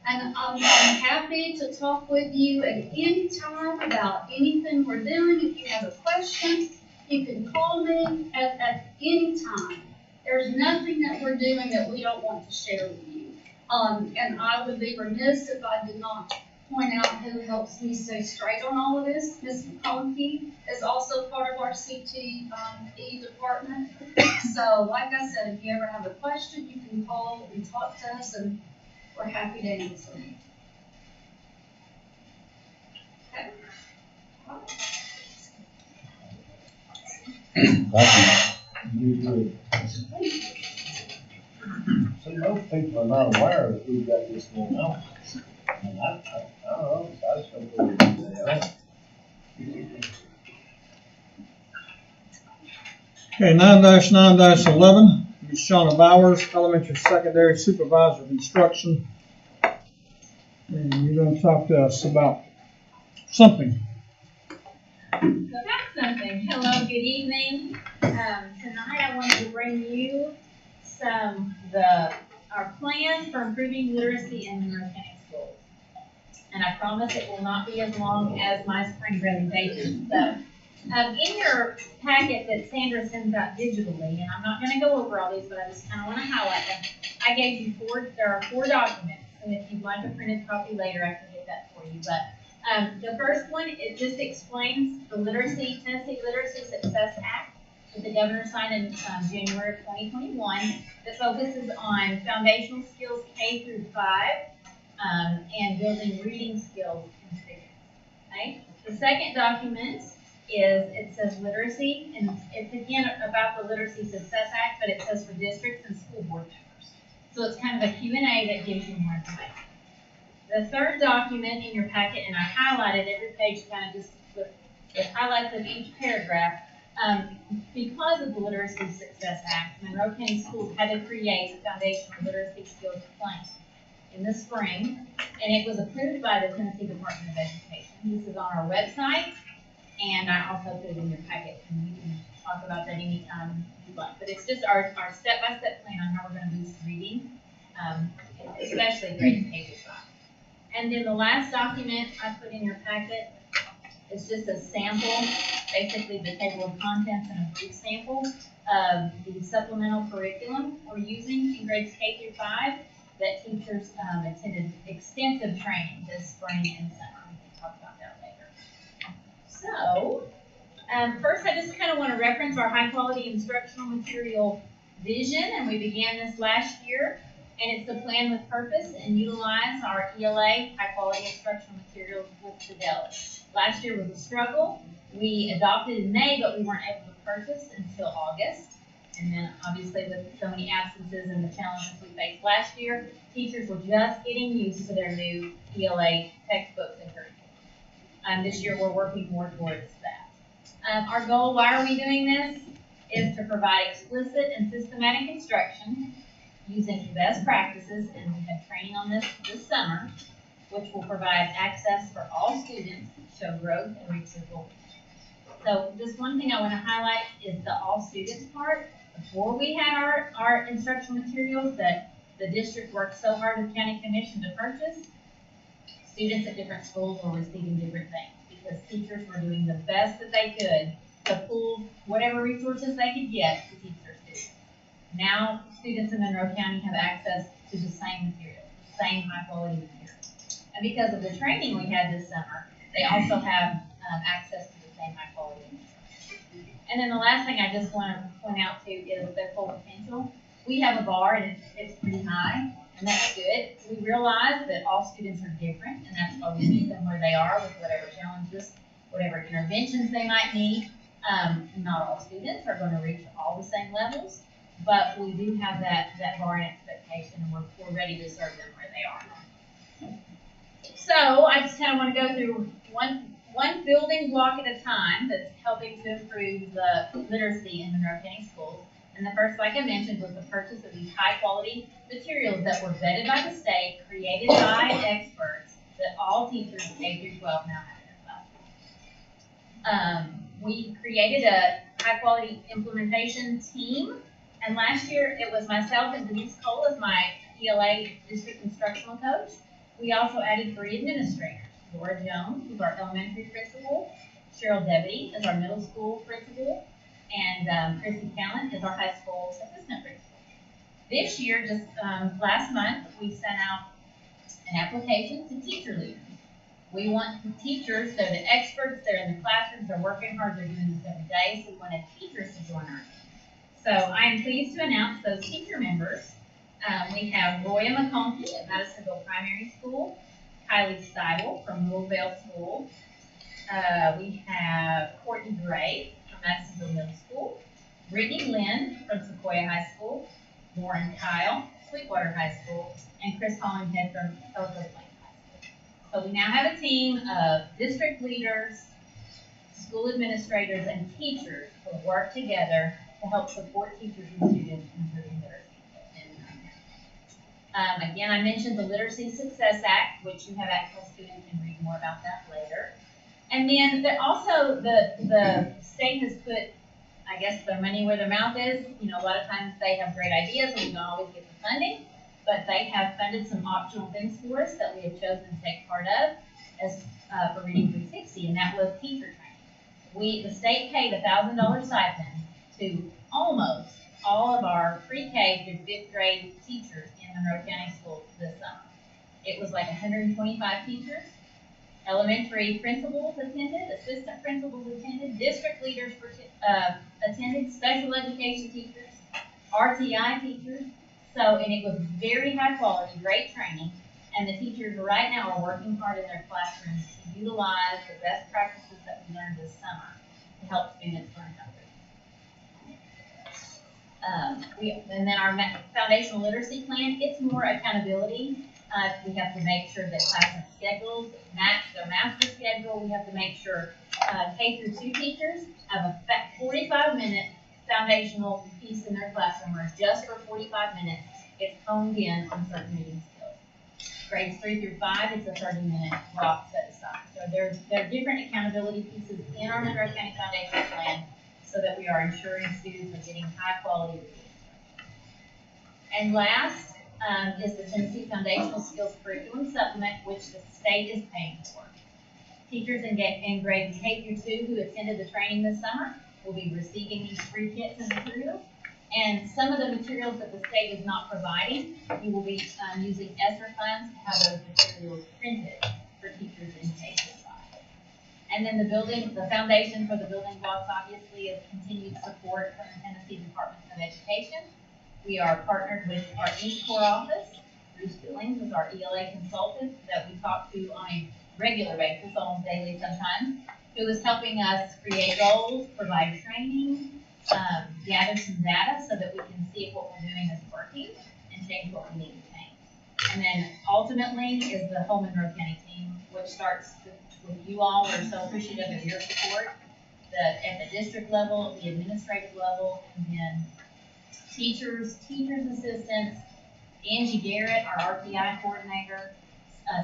And I'm happy to talk with you at any time about anything we're doing. If you have a question, you can call me at any time. There's nothing that we're doing that we don't want to share with you. And I would be remiss if I did not point out who helps me stay straight on all of this. Ms. McConkey is also part of our CTE department. So, like I said, if you ever have a question, you can call and talk to us, and we're happy to answer. Okay. Thank you. You did. See, most people are not aware that we've got this going on. And I don't know, I just don't believe they are. Okay, 9-9-11, Ms. Shauna Bowers, Elementary Secondary Supervisor of Instruction. And you're going to talk to us about something. About something. Hello, good evening. Tonight I wanted to bring you our plan for improving literacy in Monroe County schools. And I promise it will not be as long as my spring presentation. So, in your packet that Sandra sends out digitally, and I'm not going to go over all these, but I just kind of want to highlight them. I gave you there are 4 documents, and if you'd like a printed copy later, I can get that for you. But the first one, it just explains the Tennessee Literacy Success Act that the governor signed in January of 2021 that focuses on foundational skills K through 5 and building reading skills in students. Okay? The second document it says literacy, and it's again about the Literacy Success Act, but it says for districts and school board members. So it's kind of a Q&A that gives you more information. The third document in your packet, and I highlighted every page kind of just with highlights of each paragraph, because of the Literacy Success Act, Monroe County Schools had to create a foundational literacy skills plan in the spring, and it was approved by the Tennessee Department of Education. This is on our website, and I also put it in your packet, and you can talk about that anytime you'd like. But it's just our step-by-step plan on how we're going to boost reading, especially grades K through 5. And then the last document I put in your packet is just a sample, basically the table of contents and a brief sample of the supplemental curriculum we're using in grades K through 5 that teachers attended extensive training this spring and summer. We can talk about that later. So, first I just kind of want to reference our high quality instructional material vision, and we began this last year. And it's to plan with purpose and utilize our ELA, high quality instructional materials with fidelity. Last year was a struggle. We adopted in May, but we weren't able to purchase until August. And then obviously with so many absences and the challenges we faced last year, teachers were just getting used to their new ELA textbooks and curriculum. This year we're working more towards that. Our goal, why are we doing this, is to provide explicit and systematic instruction using best practices, and we've had training on this summer, which will provide access for all students to show growth and reach their goals. So just one thing I want to highlight is the all students part. Before we had our instructional materials that the district worked so hard with county commission to purchase, students at different schools were receiving different things because teachers were doing the best that they could to pull whatever resources they could get to teach their students. Now, students in Monroe County have access to the same material, the same high quality material. And because of the training we had this summer, they also have access to the same high quality material. And then the last thing I just want to point out too is their full potential. We have a bar and it's pretty high, and that's good. We realize that all students are different, and that's why we meet them where they are with whatever challenges, whatever interventions they might need. Not all students are going to reach all the same levels, but we do have that bar and expectation, and we're ready to serve them where they are. So I just kind of want to go through one building block at a time that's helping to improve the literacy in Monroe County schools. And the first, like I mentioned, was the purchase of these high quality materials that were vetted by the state, created by experts that all teachers K through 12 now have in their classes. We created a high quality implementation team, and last year it was myself and Denise Cole as my ELA district instructional coach. We also added 3 administrators, Laura Jones, who's our elementary principal, Cheryl Debity is our middle school principal, and Chrissy Callan is our high school assistant principal. This year, just last month, we sent out an application to teacher leaders. We want the teachers, they're the experts, they're in the classrooms, they're working hard, they're doing this every day, so we wanted teachers to join our team. So I am pleased to announce those teacher members. We have Roya McConkey at Madisonville Primary School, Kylie Steibel from Louisville School. We have Courtney Gray from Madisonville Middle School, Brittany Lynn from Sequoia High School, Lauren Kyle, Sweetwater High School, and Chris Hollinghead from Elko Plain High School. So we now have a team of district leaders, school administrators, and teachers who work together to help support teachers and students in improving literacy. Again, I mentioned the Literacy Success Act, which you have access to and can read more about that later. And then also the state has put, I guess, their money where their mouth is. You know, a lot of times they have great ideas and we don't always get the funding, but they have funded some optional things for us that we have chosen to take part of as for Reading 360, and that was teacher training. The state paid a $1,000 stipend to almost all of our pre-K through 5th grade teachers in Monroe County schools this summer. It was like 125 teachers. Elementary principals attended, assistant principals attended, district leaders attended, special education teachers, RTI teachers. So, and it was very high quality, great training, and the teachers right now are working hard in their classrooms to utilize the best practices that we learned this summer to help students learn how to read. And then our foundational literacy plan, it's more accountability. We have to make sure that classroom schedules match their master schedule. We have to make sure K through 2 teachers have a 45-minute foundational piece in their classroom, or just for 45 minutes, it's honed in on certain reading skills. Grades 3 through 5, it's a 30-minute block set aside. So there are different accountability pieces in our Monroe County Foundation Plan so that we are ensuring students are getting high quality reading instruction. And last is the Tennessee Foundational Skills Curriculum Supplement, which the state is paying for. Teachers in grades K through 2 who attended the training this summer will be receiving these free kits and materials. And some of the materials that the state is not providing, we will be using ESSER funds to have those materials printed for teachers in K through 5. And then the foundation for the building blocks obviously is continued support from the Tennessee Department of Education. We are partnered with our East Core office. Bruce Billings is our ELA consultant that we talk to on a regular basis, almost daily sometimes, who is helping us create goals, provide training, gather some data so that we can see if what we're doing is working and change what we need to change. And then ultimately is the whole Monroe County team, which starts with you all. We're so appreciative of your support at the district level, the administrative level, and then teachers assistants, Angie Garrett, our RTI coordinator,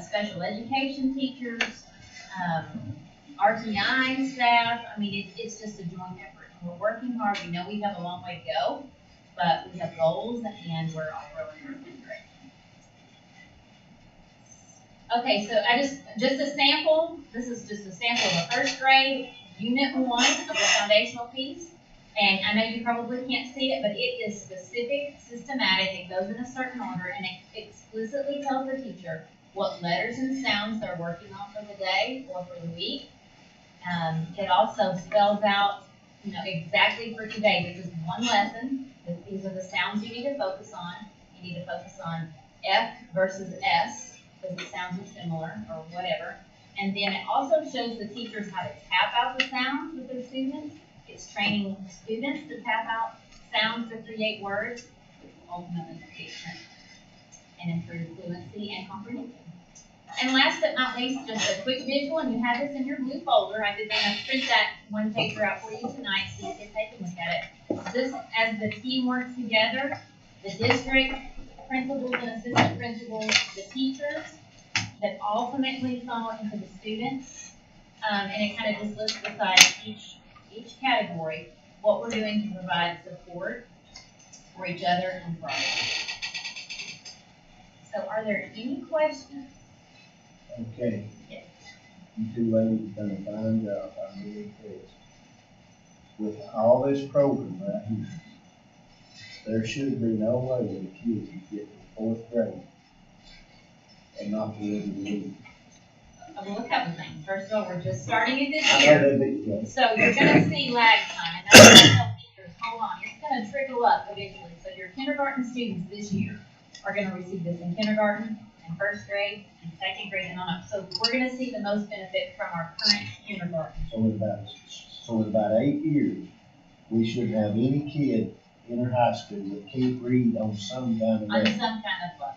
special education teachers, RTI staff. I mean, it's just a joint effort. And we're working hard. We know we have a long way to go, but we have goals and we're all rowing in the same direction. Okay, so just a sample. This is just a sample of a first grade unit 1 of the foundational piece. And I know you probably can't see it, but it is specific, systematic. It goes in a certain order, and it explicitly tells the teacher what letters and sounds they're working on for the day or for the week. It also spells out, exactly for today. This is one lesson. These are the sounds you need to focus on. You need to focus on F versus S, because the sounds are similar or whatever. And then it also shows the teachers how to tap out the sounds with their students. It's training students to tap out sounds to create words, which ultimately create print and improve fluency and comprehension. And last but not least, just a quick visual, and you have this in your blue folder. I did print that one paper out for you tonight so you can take a look at it. This, as the team works together, the district, principals and assistant principals, the teachers, that ultimately funnel into the students, and it kind of just lists beside each category what we're doing to provide support for each other and for others. So are there any questions? Okay. Yes. You two ladies have done a fine job. I'm really impressed. With all this program right here, there should be no way that a kid could get to 4th grade and not be able to read. Well, a couple things. First of all, we're just starting it this I know year. that'd be, yeah. So you're going to see lag time, and that's going to help teachers. Hold on. It's going to trickle up eventually. So your kindergarten students this year are going to receive this in kindergarten, and 1st grade, and 2nd grade, and on up. So we're going to see the most benefit from our current kindergarten. So in about 8 years, we shouldn't have any kid in our high school that can't read on some kind of On level. some kind of level.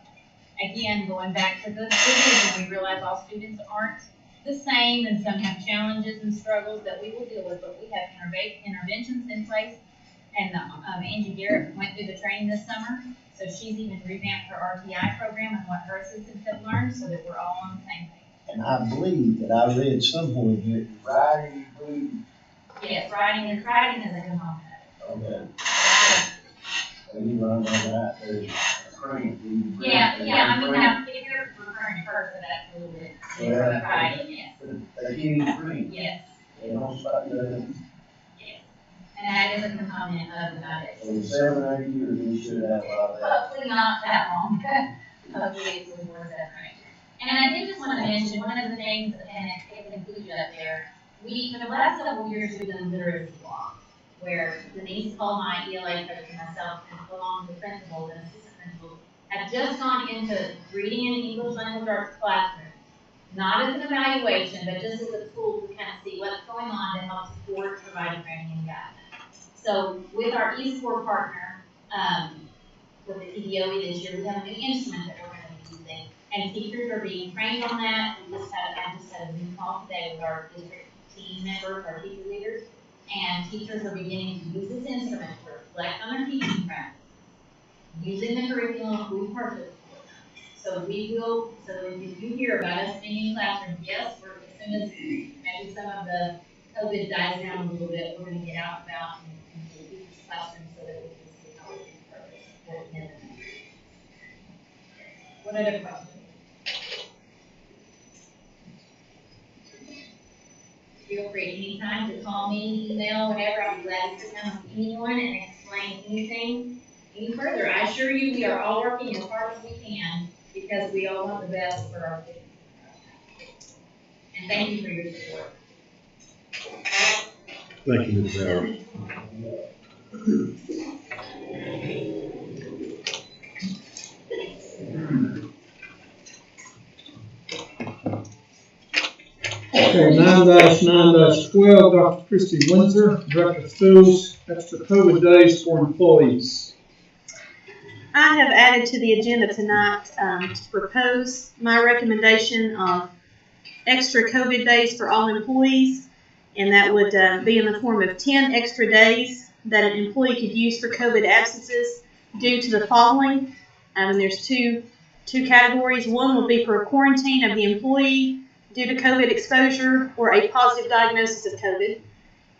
Again, going back to the vision, we realize all students aren't the same, and some have challenges and struggles that we will deal with, but we have interventions in place. And Angie Garrett went through the training this summer, so she's even revamped her RTI program and what her assistants have learned, so that we're all on the same page. And I believe that I read somewhere that writing, reading. Yes, writing is a component. Okay. And you run that out there. Yeah, I mean, if you're referring first to that a little bit. Yeah. Writing, yes. They can't even read. Yes. They don't start doing Yes. And that is a component of the foundation. it. In 7 or 8 years, we should have a lot of that. Hopefully not that long. Hopefully it's before 7 or 8 years. And I did just want to mention, one of the things, and it's included up there, for the last several years, we've done literacy block, where Denise called my ELA coach and myself, and along with principals and assistant principals, have just gone into reading in English language arts classroom, not as an evaluation, but just as a tool to kind of see what's going on to help support providing training and guidance. So with our eScore partner, with the TDOE this year, we have a new instrument that we're going to be using, and teachers are being trained on that. I just had a Zoom call today with our district team members, our teacher leaders, and teachers are beginning to use this instrument to reflect on their teaching practice, using the curriculum we purchased for them. So if you hear about us being in classrooms, yes, as soon as maybe some of the COVID dies down a little bit, we're going to get out and about and do teachers' classrooms so that we can see how we can further support them. What other questions? Feel free anytime to call me, email, whatever. I'll be glad to sit down with anyone and explain anything any further. I assure you, we are all working as hard as we can because we all want the best for our students. And thank you for your support. Thank you, Ms. Bauer. Okay, 9-9-12, Dr. Christy Windsor, Director of Schools, extra COVID days for employees. I have added to the agenda tonight to propose my recommendation of extra COVID days for all employees, and that would be in the form of 10 extra days that an employee could use for COVID absences due to the following. And there's two categories. One would be for a quarantine of the employee due to COVID exposure or a positive diagnosis of COVID.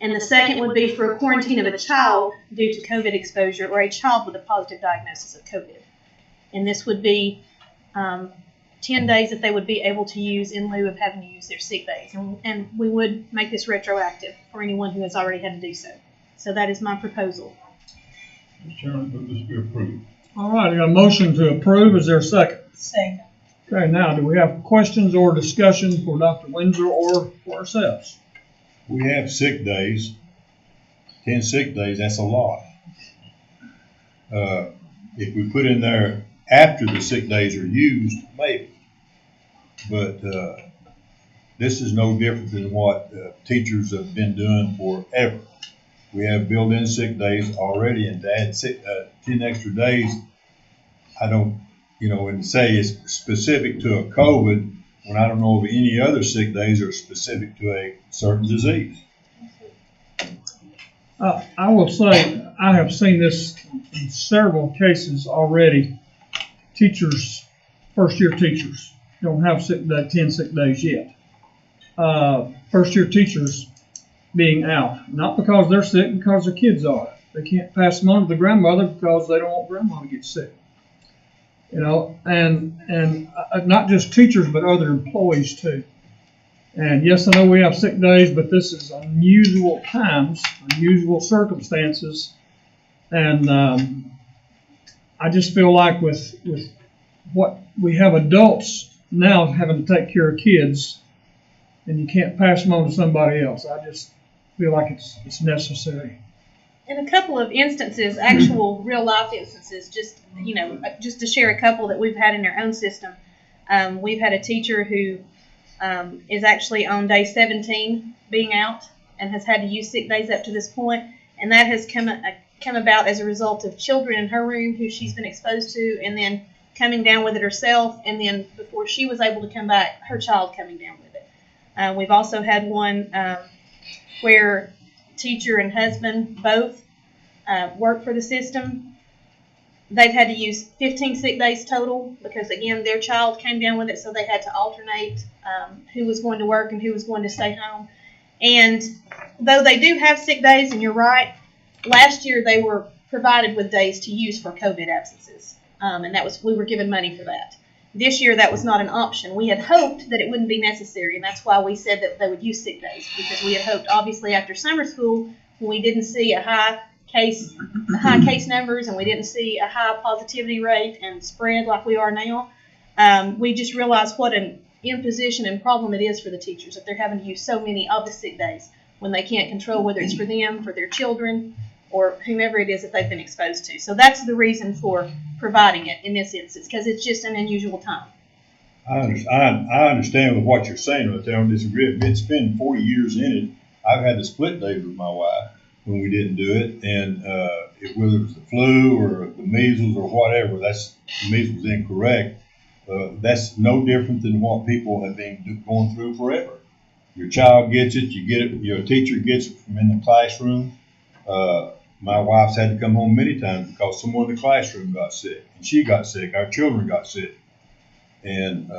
And the second would be for a quarantine of a child due to COVID exposure or a child with a positive diagnosis of COVID. And this would be 10 days that they would be able to use in lieu of having to use their sick days. And we would make this retroactive for anyone who has already had to do so. So that is my proposal. Mr. Chairman, move this be approved. All right, I got a motion to approve. Is there a second? Second. Okay, now, do we have questions or discussion for Dr. Windsor or for ourselves? We have sick days, 10 sick days, that's a lot. If we put in there after the sick days are used, maybe. But this is no different than what teachers have been doing forever. We have built-in sick days already, and to add 10 extra days, I don't, and say it's specific to a COVID, when I don't know of any other sick days are specific to a certain disease. I will say, I have seen this in several cases already. Teachers, first-year teachers, don't have 10 sick days yet. First-year teachers being out, not because they're sick, because their kids are. They can't pass them on to the grandmother because they don't want grandma to get sick. And not just teachers, but other employees too. And yes, I know we have sick days, but this is unusual times, unusual circumstances. And I just feel like with what we have adults now having to take care of kids, and you can't pass them on to somebody else. I just feel like it's necessary. In a couple of instances, actual real life instances, just to share a couple that we've had in our own system. We've had a teacher who is actually on day 17 being out and has had to use sick days up to this point, and that has come about as a result of children in her room who she's been exposed to, and then coming down with it herself, and then before she was able to come back, her child coming down with it. We've also had one where teacher and husband both work for the system. They've had to use 15 sick days total because, again, their child came down with it, so they had to alternate who was going to work and who was going to stay home. And though they do have sick days, and you're right, last year they were provided with days to use for COVID absences, and we were given money for that. This year that was not an option. We had hoped that it wouldn't be necessary, and that's why we said that they would use sick days, because we had hoped, obviously, after summer school, when we didn't see a high case numbers and we didn't see a high positivity rate and spread like we are now, we just realized what an imposition and problem it is for the teachers that they're having to use so many of the sick days when they can't control whether it's for them, for their children, or whomever it is that they've been exposed to. So that's the reason for providing it in this instance, because it's just an unusual time. I understand with what you're saying right there. I don't disagree. It's been 40 years in it. I've had to split days with my wife when we didn't do it, and whether it was the flu or the measles or whatever, the measles was incorrect. That's no different than what people have been going through forever. Your child gets it, you get it, your teacher gets it from in the classroom. My wife's had to come home many times because someone in the classroom got sick, and she got sick, our children got sick. And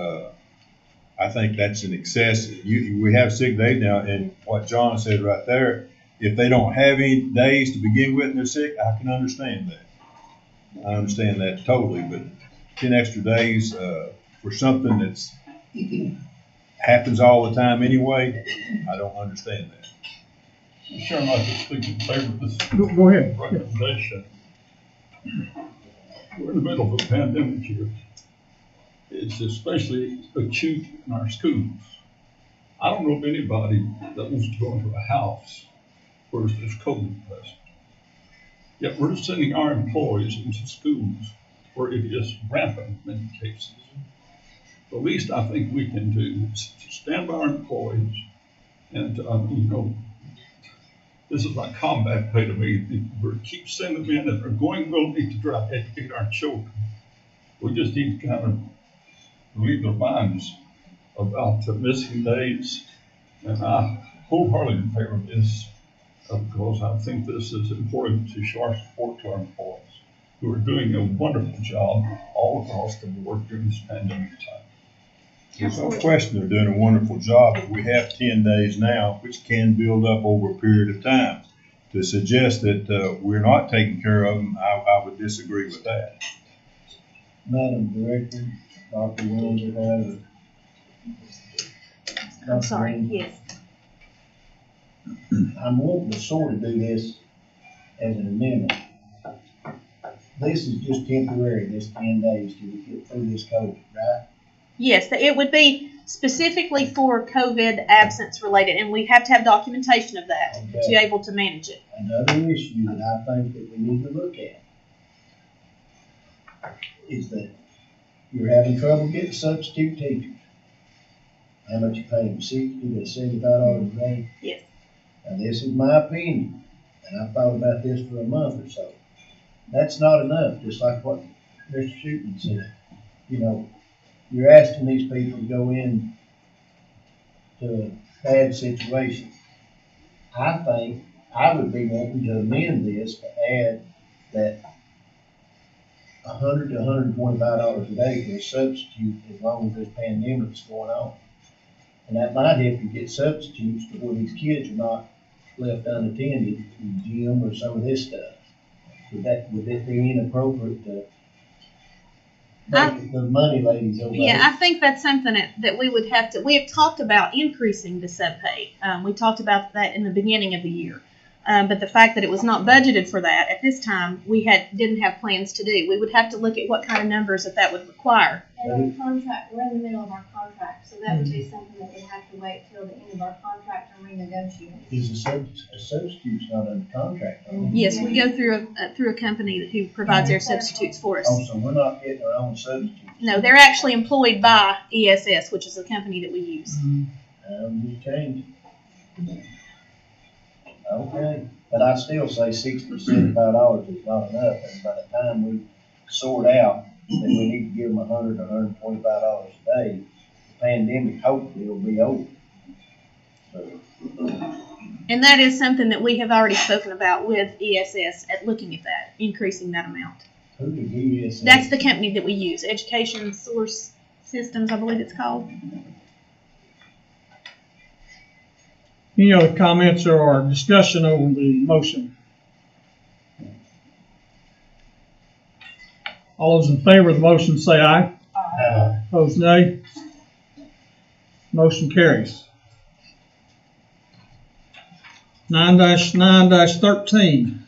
I think that's an excess. We have sick days now, and what John said right there, if they don't have any days to begin with and they're sick, I can understand that. I understand that totally, but 10 extra days for something that's happens all the time anyway, I don't understand that. Mr. Chairman, I'd like to speak in favor of this Go ahead. recommendation. We're in the middle of a pandemic here. It's especially acute in our schools. I don't know of anybody that wants to go into a house where there's COVID present. Yet we're sending our employees into schools where it is rampant in many cases. The least I think we can do is to stand by our employees And, you know, this is like combat pay to me. We keep sending them in that are going, we'll need to try to educate our children. We just need to kind of relieve their minds about the missing days. And I wholeheartedly in favor of this because I think this is important to show our support to our employees who are doing a wonderful job all across the board during this pandemic time. There's no question they're doing a wonderful job, but we have 10 days now, which can build up over a period of time. To suggest that we're not taking care of them, I would disagree with that. Madam Director, Dr. Windsor, I'm sorry, yes. I'm wanting to sort of do this as an amendment. This is just temporary, this 10 days till we get through this COVID, right? Yes, it would be specifically for COVID absence related, and we have to have documentation of that to be able to manage it. Another issue that I think that we need to look at is that you're having trouble getting substitute teachers. How much you pay them, $60 to $75 a day? Yes. Now, this is my opinion, and I've thought about this for a month or so. That's not enough, just like what Mr. Shooten said. You know, you're asking these people to go in to a bad situation. I think I would be wanting to amend this to add that $100 to $125 a day for a substitute as long as this pandemic's going on. And that might help you get substitutes to where these kids are not left unattended in the gym or some of this stuff. Would it be inappropriate to make the money ladies over there? Yeah, I think that's something that we would have to, we have talked about increasing the sub pay. We talked about that in the beginning of the year. But the fact that it was not budgeted for that at this time, we didn't have plans to do. We would have to look at what kind of numbers that would require. And our contract, we're in the middle of our contract, so that would be something that would have to wait till the end of our contract and renegotiate. Is a substitute's not under contract? Yes, we go through a company who provides their substitutes for us. Oh, so we're not getting our own substitutes? No, they're actually employed by ESS, which is the company that we use. I'm just changing. Okay, but I still say $60 to $75 is not enough, and by the time we sort out that we need to give them $100 to $125 a day, the pandemic hopefully will be over. So, and that is something that we have already spoken about with ESS at looking at that, increasing that amount. who did ESS? That's the company that we use, Education Source Systems, I believe it's called. Any other comments or discussion over the motion? All those in favor of the motion say aye. Aye. Opposed, nay. Motion carries. 9-9-13.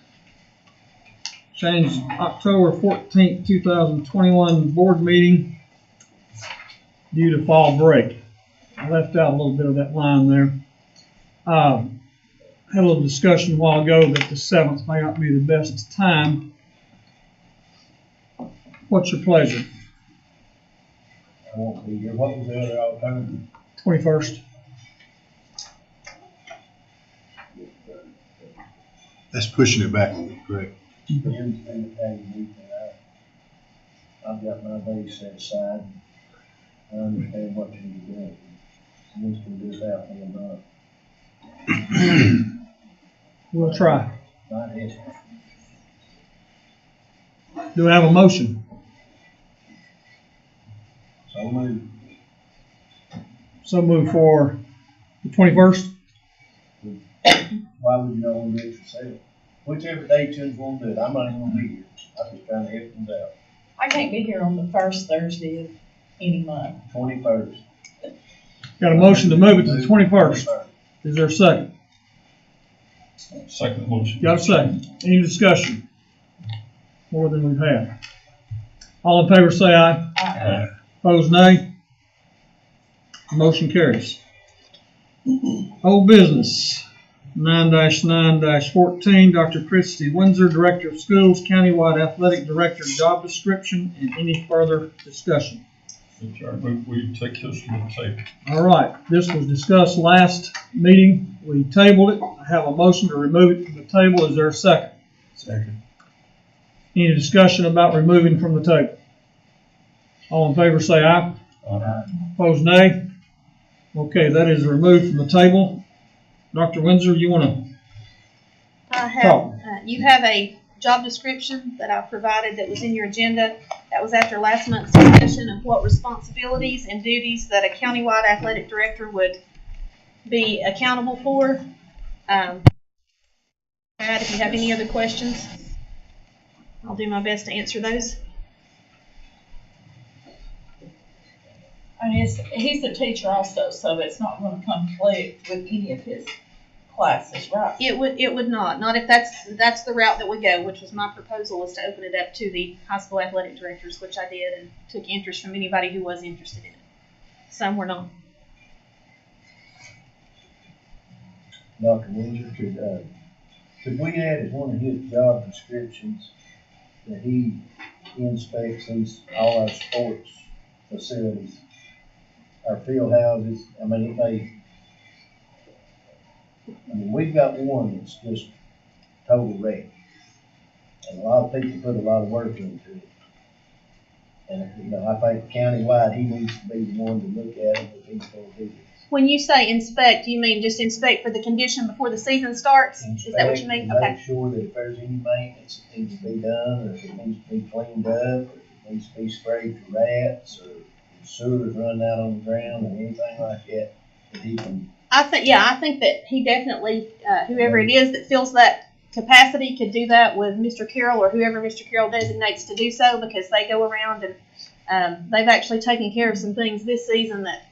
Change October 14th, 2021 board meeting due to fall break. I left out a little bit of that line there. Had a little discussion a while ago that the 7th may not be the best time. What's your pleasure? I won't be here. What was the other alternative? 21st. That's pushing it back a week, correct? I've got my days set aside. I understand what you're doing. We can do that in a month. We'll try. Not it. Do I have a motion? So moved. So move for the 21st. Why would you know when it's for sale? Whichever date you're going to do it, I'm not even going to be here. I'm just trying to help them out. I can't be here on the first Thursday of any month. 21st. Got a motion to move it to the 21st. Is there a second? Second motion. Got a second. Any discussion? More than we've had. All in favor say aye. Aye. Opposed, nay. Motion carries. Old business. 9-9-14, Dr. Christy Windsor, Director of Schools, Countywide Athletic Director, job description, and any further discussion. Mr. Chairman, we take this from the table. All right, this was discussed last meeting. We tabled it. I have a motion to remove it from the table. Is there a second? Second. Any discussion about removing from the table? All in favor say aye. Aye. Opposed, nay. Okay, that is removed from the table. Dr. Windsor, you want to? I have, you have a job description that I provided that was in your agenda. That was after last month's discussion of what responsibilities and duties that a countywide athletic director would be accountable for. If you have any other questions, I'll do my best to answer those. I mean, he's a teacher also, so it's not going to conflict with any of his classes, right? It would not if that's the route that we go, which was my proposal, was to open it up to the high school athletic directors, which I did, and took interest from anybody who was interested in it. Some were not. Dr. Windsor, could we add as one of his job descriptions that he inspects all our sports facilities, our field houses? I mean, we've got one that's just total wreck. And a lot of people put a lot of work into it. And, I think countywide, he needs to be the one to look at it if he's going to do it. When you say inspect, you mean just inspect for the condition before the season starts? Is that what you mean? Make Okay. sure that if there's any maintenance that needs to be done, or if it needs to be cleaned up, or if it needs to be sprayed for rats, or if sewers run out on the ground, or anything like that, that he can. I think that he definitely, whoever it is that fills that capacity could do that with Mr. Carroll or whoever Mr. Carroll designates to do so, because they go around and they've actually taken care of some things this season that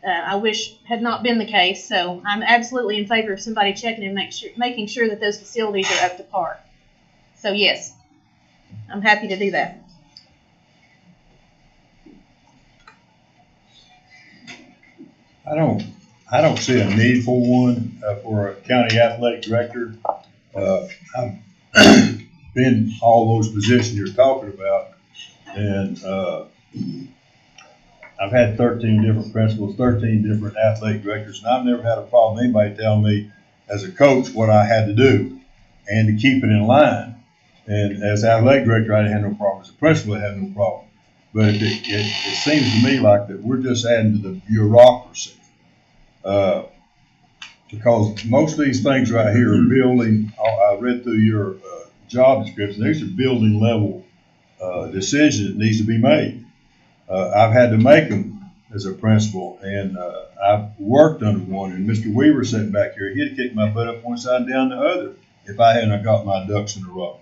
I wish had not been the case. So I'm absolutely in favor of somebody checking and making sure that those facilities are up to par. So yes, I'm happy to do that. I don't see a need for one, for a county athletic director. I've been all those positions you're talking about, and, I've had 13 different principals, 13 different athletic directors, and I've never had a problem anybody telling me as a coach what I had to do and to keep it in line. And as athletic director, I didn't have no problem. As a principal, I had no problem. But it seems to me like that we're just adding to the bureaucracy. Because most of these things right here are building, I read through your job description, these are building level decisions that needs to be made. I've had to make them as a principal, and I've worked under one, and Mr. Weaver sitting back here, he'd kick my butt up one side and down the other if I hadn't got my ducks in a row.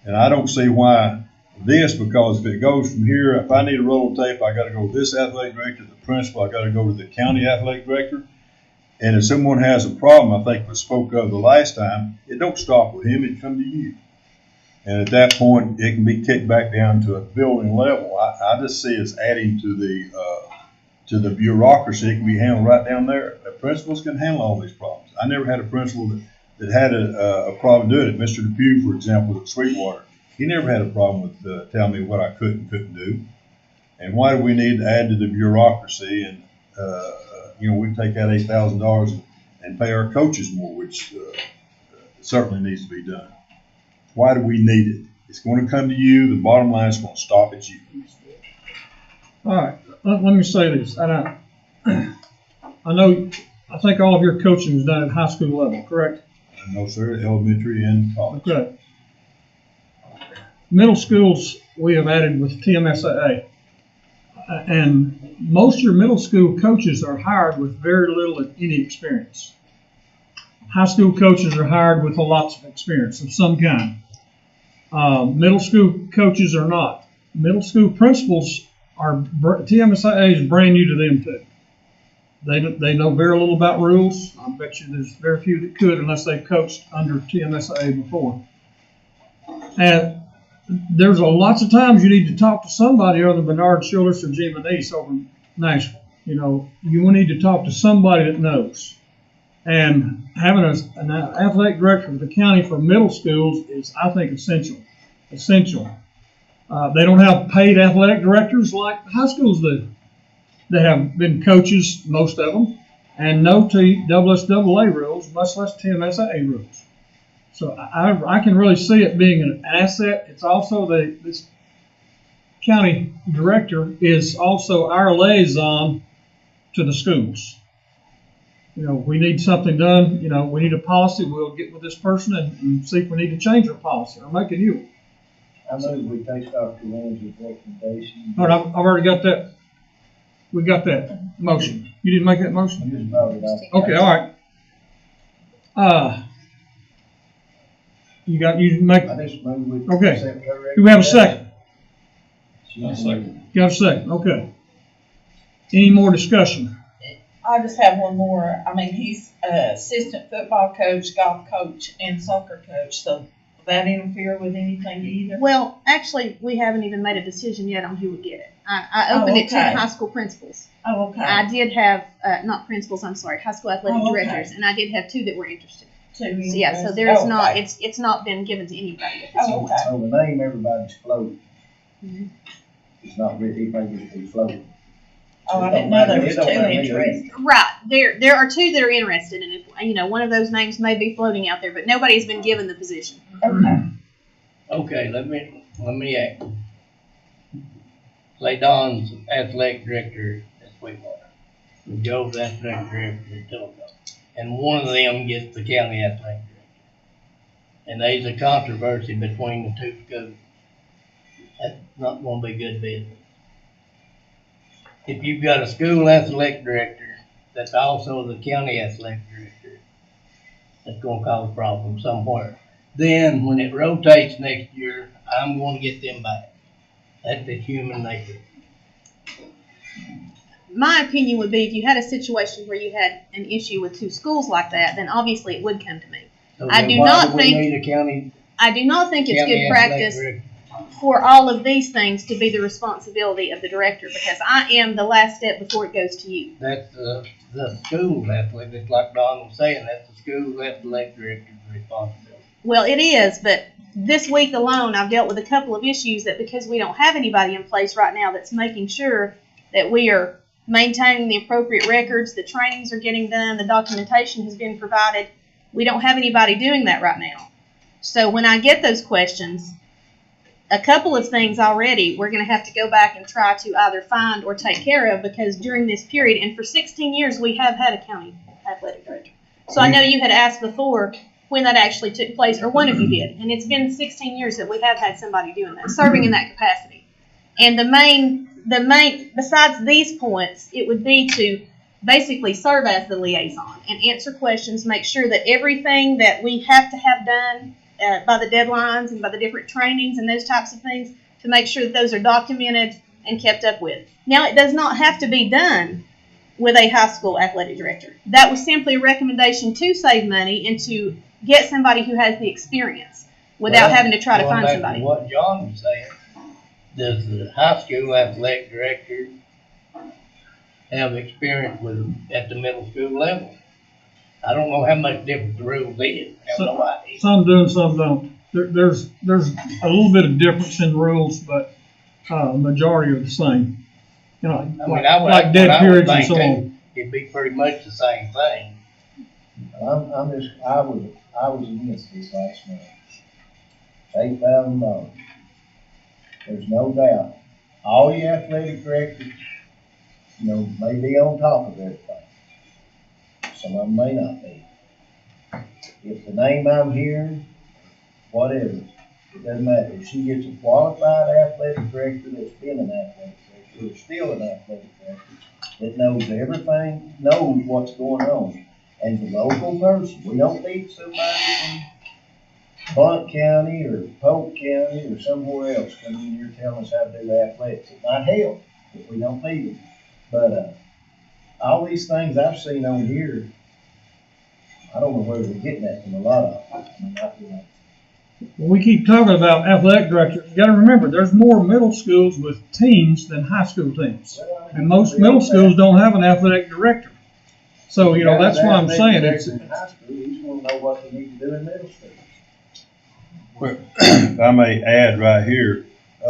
And I don't see why this, because if it goes from here, if I need a roll of tape, I got to go to this athletic director, the principal, I got to go to the county athletic director. And if someone has a problem, I think we spoke of the last time, it don't stop with him, it come to you. And at that point, it can be kicked back down to a building level. I just see us adding to the bureaucracy. It can be handled right down there. The principals can handle all these problems. I never had a principal that had a problem doing it. Mr. Depew, for example, at Sweetwater, he never had a problem with telling me what I could and couldn't do. And why do we need to add to the bureaucracy? And we take out $8,000 and pay our coaches more, which certainly needs to be done. Why do we need it? It's going to come to you. The bottom line is going to stop at you. All right, let me say this. And I think all of your coaching is done at high school level, correct? No, sir, elementary and college. Okay. Middle schools we have added with TMSAA. And most of your middle school coaches are hired with very little, if any, experience. High school coaches are hired with lots of experience of some kind. Middle school coaches are not. Middle school principals TMSAA is brand new to them too. They know very little about rules. I bet you there's very few that could unless they've coached under TMSAA before. And there's lots of times you need to talk to somebody other than Bernard Schultz or Jim Manise over in Nashville. You need to talk to somebody that knows. And having an athletic director for the county for middle schools is, I think, essential. They don't have paid athletic directors like high schools do. They have been coaches, most of them, and no NSSAA rules, much less TMSAA rules. So I can really see it being an asset. It's also this county director is also our liaison to the schools. We need something done, we need a policy, we'll get with this person and see if we need to change our policy or make a new one. I move we take Dr. Ramsey's recommendation. All right, I've already got that. We got that motion. You didn't make that motion? I just voted off. Okay, all right. You make, I just move we okay. accept her Do we have a second? Second. You have a second, okay. Any more discussion? I just have one more. I mean, he's assistant football coach, golf coach, and soccer coach, so will that interfere with anything either? Well, actually, we haven't even made a decision yet on who would get it. I opened it to the high school principals. Oh, okay. I did have, not principals, I'm sorry, high school athletic Oh, okay. directors, and I did have 2 that were interested. So Yeah, so there's not, it's not been given to anybody at this Oh, point. okay. So the name everybody's floating. Mhm. It's not really, he may just be floating. Oh, I didn't know there was 2 interested. Right, there are 2 that are interested, and if, one of those names may be floating out there, but nobody's been given the position. Okay. Okay, let me act. Say Don's athletic director at Sweetwater, and Joe's athletic director at Telephone, and one of them gets the county athletic director. And there's a controversy between the 2 schools. That's not gonna be good business. If you've got a school athletic director that's also the county athletic director, that's gonna cause a problem somewhere. Then, when it rotates next year, I'm gonna get them back. That's the human nature. My opinion would be if you had a situation where you had an issue with 2 schools like that, then obviously it would come to me. So I then do why not we think- need a county I do not think it's good athletic practice director? for all of these things to be the responsibility of the director, because I am the last step before it goes to you. That's the school athletic, just like Don was saying, that's the school athletic director's responsibility. Well, it is, but this week alone, I've dealt with a couple of issues that because we don't have anybody in place right now that's making sure that we are maintaining the appropriate records, the trainings are getting done, the documentation has been provided. We don't have anybody doing that right now. So when I get those questions, a couple of things already we're going to have to go back and try to either find or take care of, because during this period, and for 16 years, we have had a county athletic director. So I know you had asked before when that actually took place, or one of you did, and it's been 16 years that we have had somebody doing that, serving in that capacity. And the main, besides these points, it would be to basically serve as the liaison and answer questions, make sure that everything that we have to have done by the deadlines and by the different trainings and those types of things, to make sure that those are documented and kept up with. Now, it does not have to be done with a high school athletic director. That was simply a recommendation to save money and to get somebody who has the experience without having to try to find somebody. What John was saying, does the high school athletic director have experience with at the middle school level? I don't know how much different the rules is. I have no idea. Some do, some don't. There's a little bit of difference in rules, but majority are the same. Like dead periods and so on. It'd be pretty much the same thing. I was against this last month. $8,000. There's no doubt. All your athletic directors, may be on top of everything. Some of them may not be. If the name I'm hearing, whatever, it doesn't matter. If she gets a qualified athletic director that's been an athletic director, or still an athletic director, that knows everything, knows what's going on, and the local person, we don't need somebody from Blount County or Polk County or somewhere else coming in here telling us how to do athletics. It might help, but we don't need them. But all these things I've seen on here, I don't know where they're getting at from a lot of them. When we keep talking about athletic directors, you got to remember there's more middle schools with teams than high school teams, and most middle schools don't have an athletic director. So that's why I'm saying it's. In high school, you just want to know what they need to do in middle school. If I may add right here,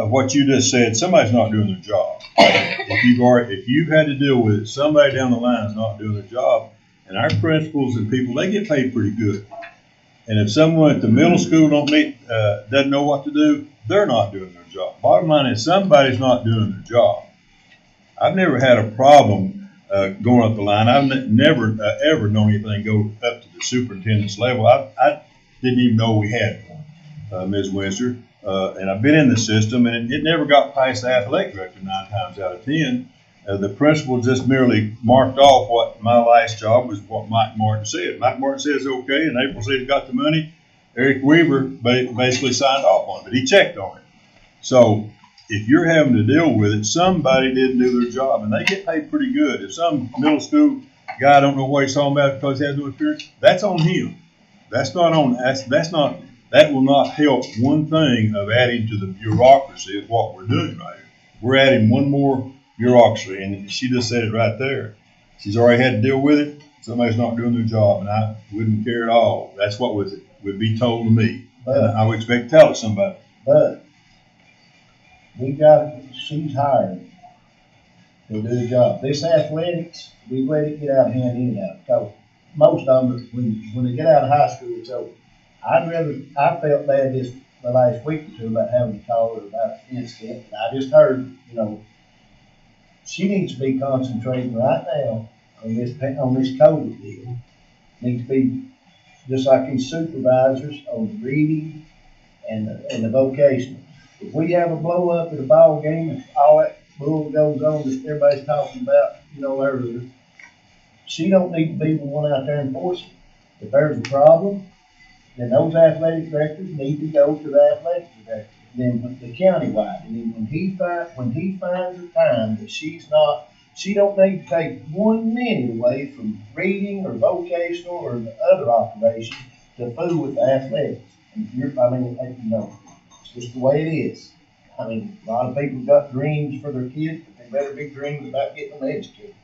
what you just said, somebody's not doing their job. If you've had to deal with it, somebody down the line is not doing their job, and our principals and people, they get paid pretty good. And if someone at the middle school doesn't know what to do, they're not doing their job. Bottom line is somebody's not doing their job. I've never had a problem going up the line. I've never ever known anything go up to the superintendent's level. I didn't even know we had one, Ms. Windsor. And I've been in the system, and it never got past the athletic director 9 times out of 10. The principal just merely marked off what my last job was, what Mike Martin said. Mike Martin says okay, and April said he got the money. Eric Weaver basically signed off on it, but he checked on it. So if you're having to deal with it, somebody didn't do their job, and they get paid pretty good. If some middle school guy don't know what he's talking about because he has no experience, that's on him. That will not help one thing of adding to the bureaucracy of what we're doing right here. We're adding one more bureaucracy, and she just said it right there. She's already had to deal with it. Somebody's not doing their job, and I wouldn't care at all. That's what would be told to me. And I would expect to tell it to somebody. But she's hired to do the job. This athletics, we let it get out of hand anyhow. Because most of them, when they get out of high school, it's over. I felt bad the last week or two about having to call her about the incident. And I just heard, she needs to be concentrating right now on this COVID deal. Needs to be just like these supervisors on the reading and the vocational. If we have a blow up at a ball game, if all that bull goes on that everybody's talking about, earlier, she don't need to be the one out there enforcing. If there's a problem, then those athletic directors need to go to the athletic director, then the countywide. And then when he finds the time that she don't need to take 1 minute away from reading or vocational or the other operations to fool with the athletics. And it's just the way it is. A lot of people got dreams for their kids, but they better be dreaming about getting them educated.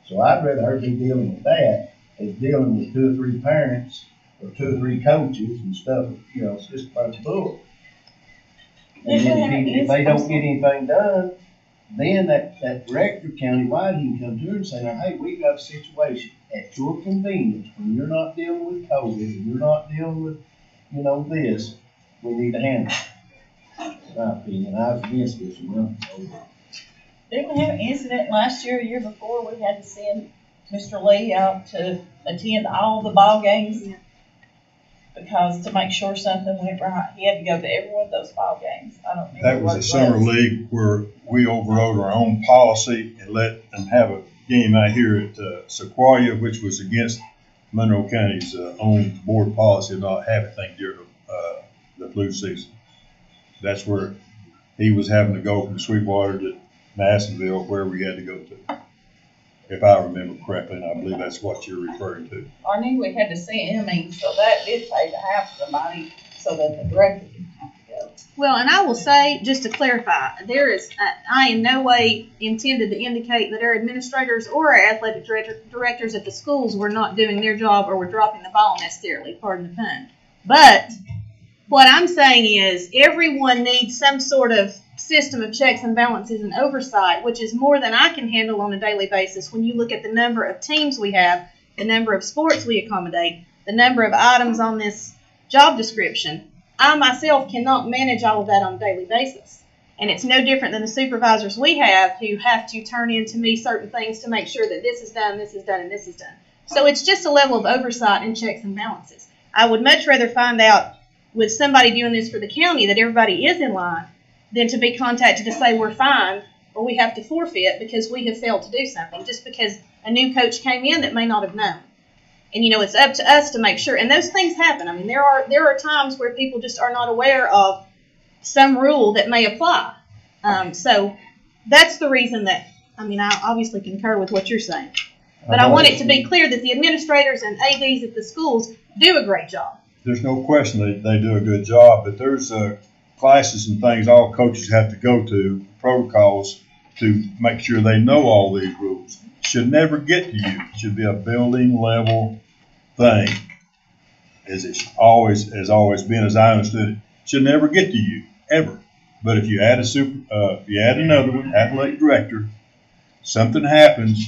So I'd rather her be dealing with that as dealing with 2 or 3 parents or 2 or 3 coaches and stuff. It's just a bunch of bull. And then if they don't get anything done, then that director countywide, he can come to her and say, now, hey, we've got a situation at your convenience when you're not dealing with COVID and you're not dealing with, this, we need to handle it. In my opinion, I was against this one. Didn't we have an incident last year, year before, we had to send Mr. Lee out to attend all the ball games? Yeah. Because to make sure something went right, he had to go to every one of those ball games. I don't remember. That was a summer league where we overrode our own policy and let them have a game out here at Sequoia, which was against Monroe County's own board policy of not having things during the flu season. That's where he was having to go from Sweetwater to Madisonville, where we had to go to, if I remember correctly, and I believe that's what you're referring to. I knew we had to send him, so that did pay to have somebody so that the director didn't have to go. Well, and I will say, just to clarify, I in no way intended to indicate that our administrators or our athletic directors at the schools were not doing their job or were dropping the ball necessarily, pardon the pun. But what I'm saying is everyone needs some sort of system of checks and balances and oversight, which is more than I can handle on a daily basis when you look at the number of teams we have, the number of sports we accommodate, the number of items on this job description. I myself cannot manage all of that on a daily basis. And it's no different than the supervisors we have who have to turn in to me certain things to make sure that this is done, and this is done. So it's just a level of oversight and checks and balances. I would much rather find out with somebody doing this for the county that everybody is in line than to be contacted to say we're fine or we have to forfeit because we have failed to do something just because a new coach came in that may not have known. And, it's up to us to make sure. And those things happen. There are times where people just are not aware of some rule that may apply. So that's the reason that, I obviously concur with what you're saying. But I want it to be clear that the administrators and ADs at the schools do a great job. There's no question they do a good job, but there's classes and things all coaches have to go to, protocols to make sure they know all these rules. Should never get to you. It should be a building level thing, as it has always been, as I understood it. Should never get to you, ever. But if you add if you add another one, athletic director, something happens,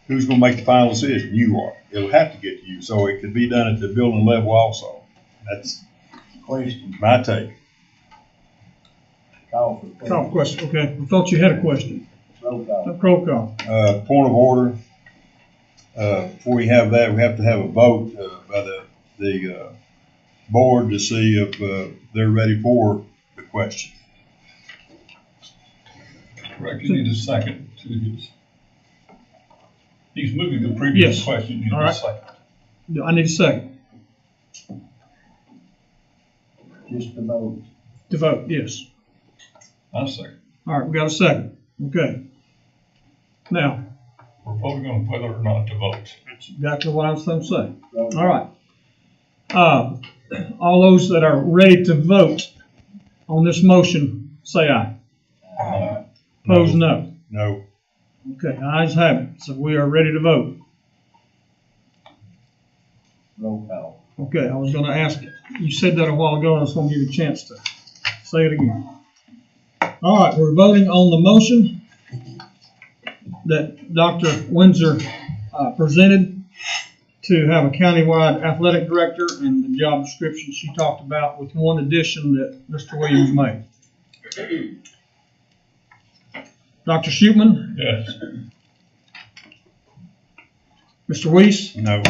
who's gonna make the final decision? You are. It'll have to get to you, so it could be done at the building level also. That's Question, my take. call for Call question. question, okay. I thought you had a question. Roll call. Roll call. Point of order, before we have that, we have to have a vote, by the board to see if, they're ready for the question. Correct, you need a second to his. He's moving the previous Yes. question, you need All a right. second. I need a second Just the vote. to vote, yes. I second. All right, we got a second. Okay. Now, We're voting on whether or not to vote. that's exactly what I was going to say. Roll. All right. All those that are ready to vote on this motion, say aye. Opposed, no. No. Okay, ayes have it. So we are ready to vote. Roll call. Okay, I was gonna ask, you said that a while ago, and I was gonna give you a chance to say it again. All right, we're voting on the motion that Dr. Windsor presented to have a countywide athletic director and the job description she talked about, with one addition that Mr. Williams made. Dr. Shootman? Yes. Mr. Weiss? No.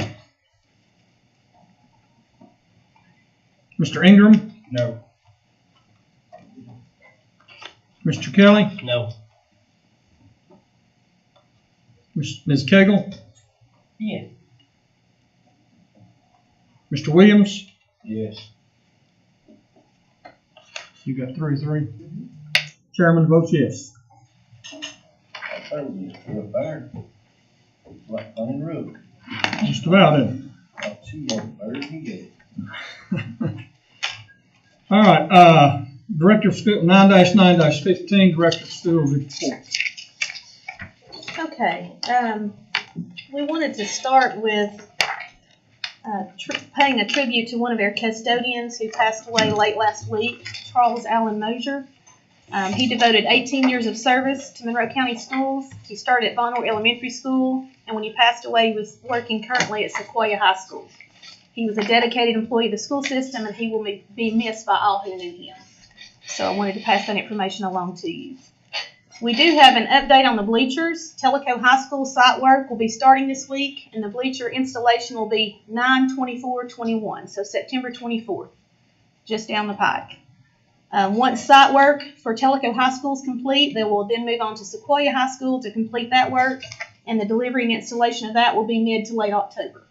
Mr. Ingram? No. Mr. Kelly? No. Ms. Cagle? Yes. Mr. Williams? Yes. You got 3-3. Chairman votes yes. I told you, it's real fair. It's like playing rugby. Just about, isn't Like she got bird, he got it. it? All right, Director of School, 9-9-15, Director of Schools report. Okay, we wanted to start with paying a tribute to one of our custodians who passed away late last week, Charles Allen Mosier. He devoted 18 years of service to Monroe County Schools. He started at Monroe Elementary School, and when he passed away, he was working currently at Sequoia High School. He was a dedicated employee of the school system, and he will be missed by all who knew him. So I wanted to pass that information along to you. We do have an update on the bleachers. Tellico High School site work will be starting this week, and the bleacher installation will be 9/24/21, so September 24th, just down the pike. Once site work for Tellico High School is complete, they will then move on to Sequoia High School to complete that work, and the delivery and installation of that will be mid to late October.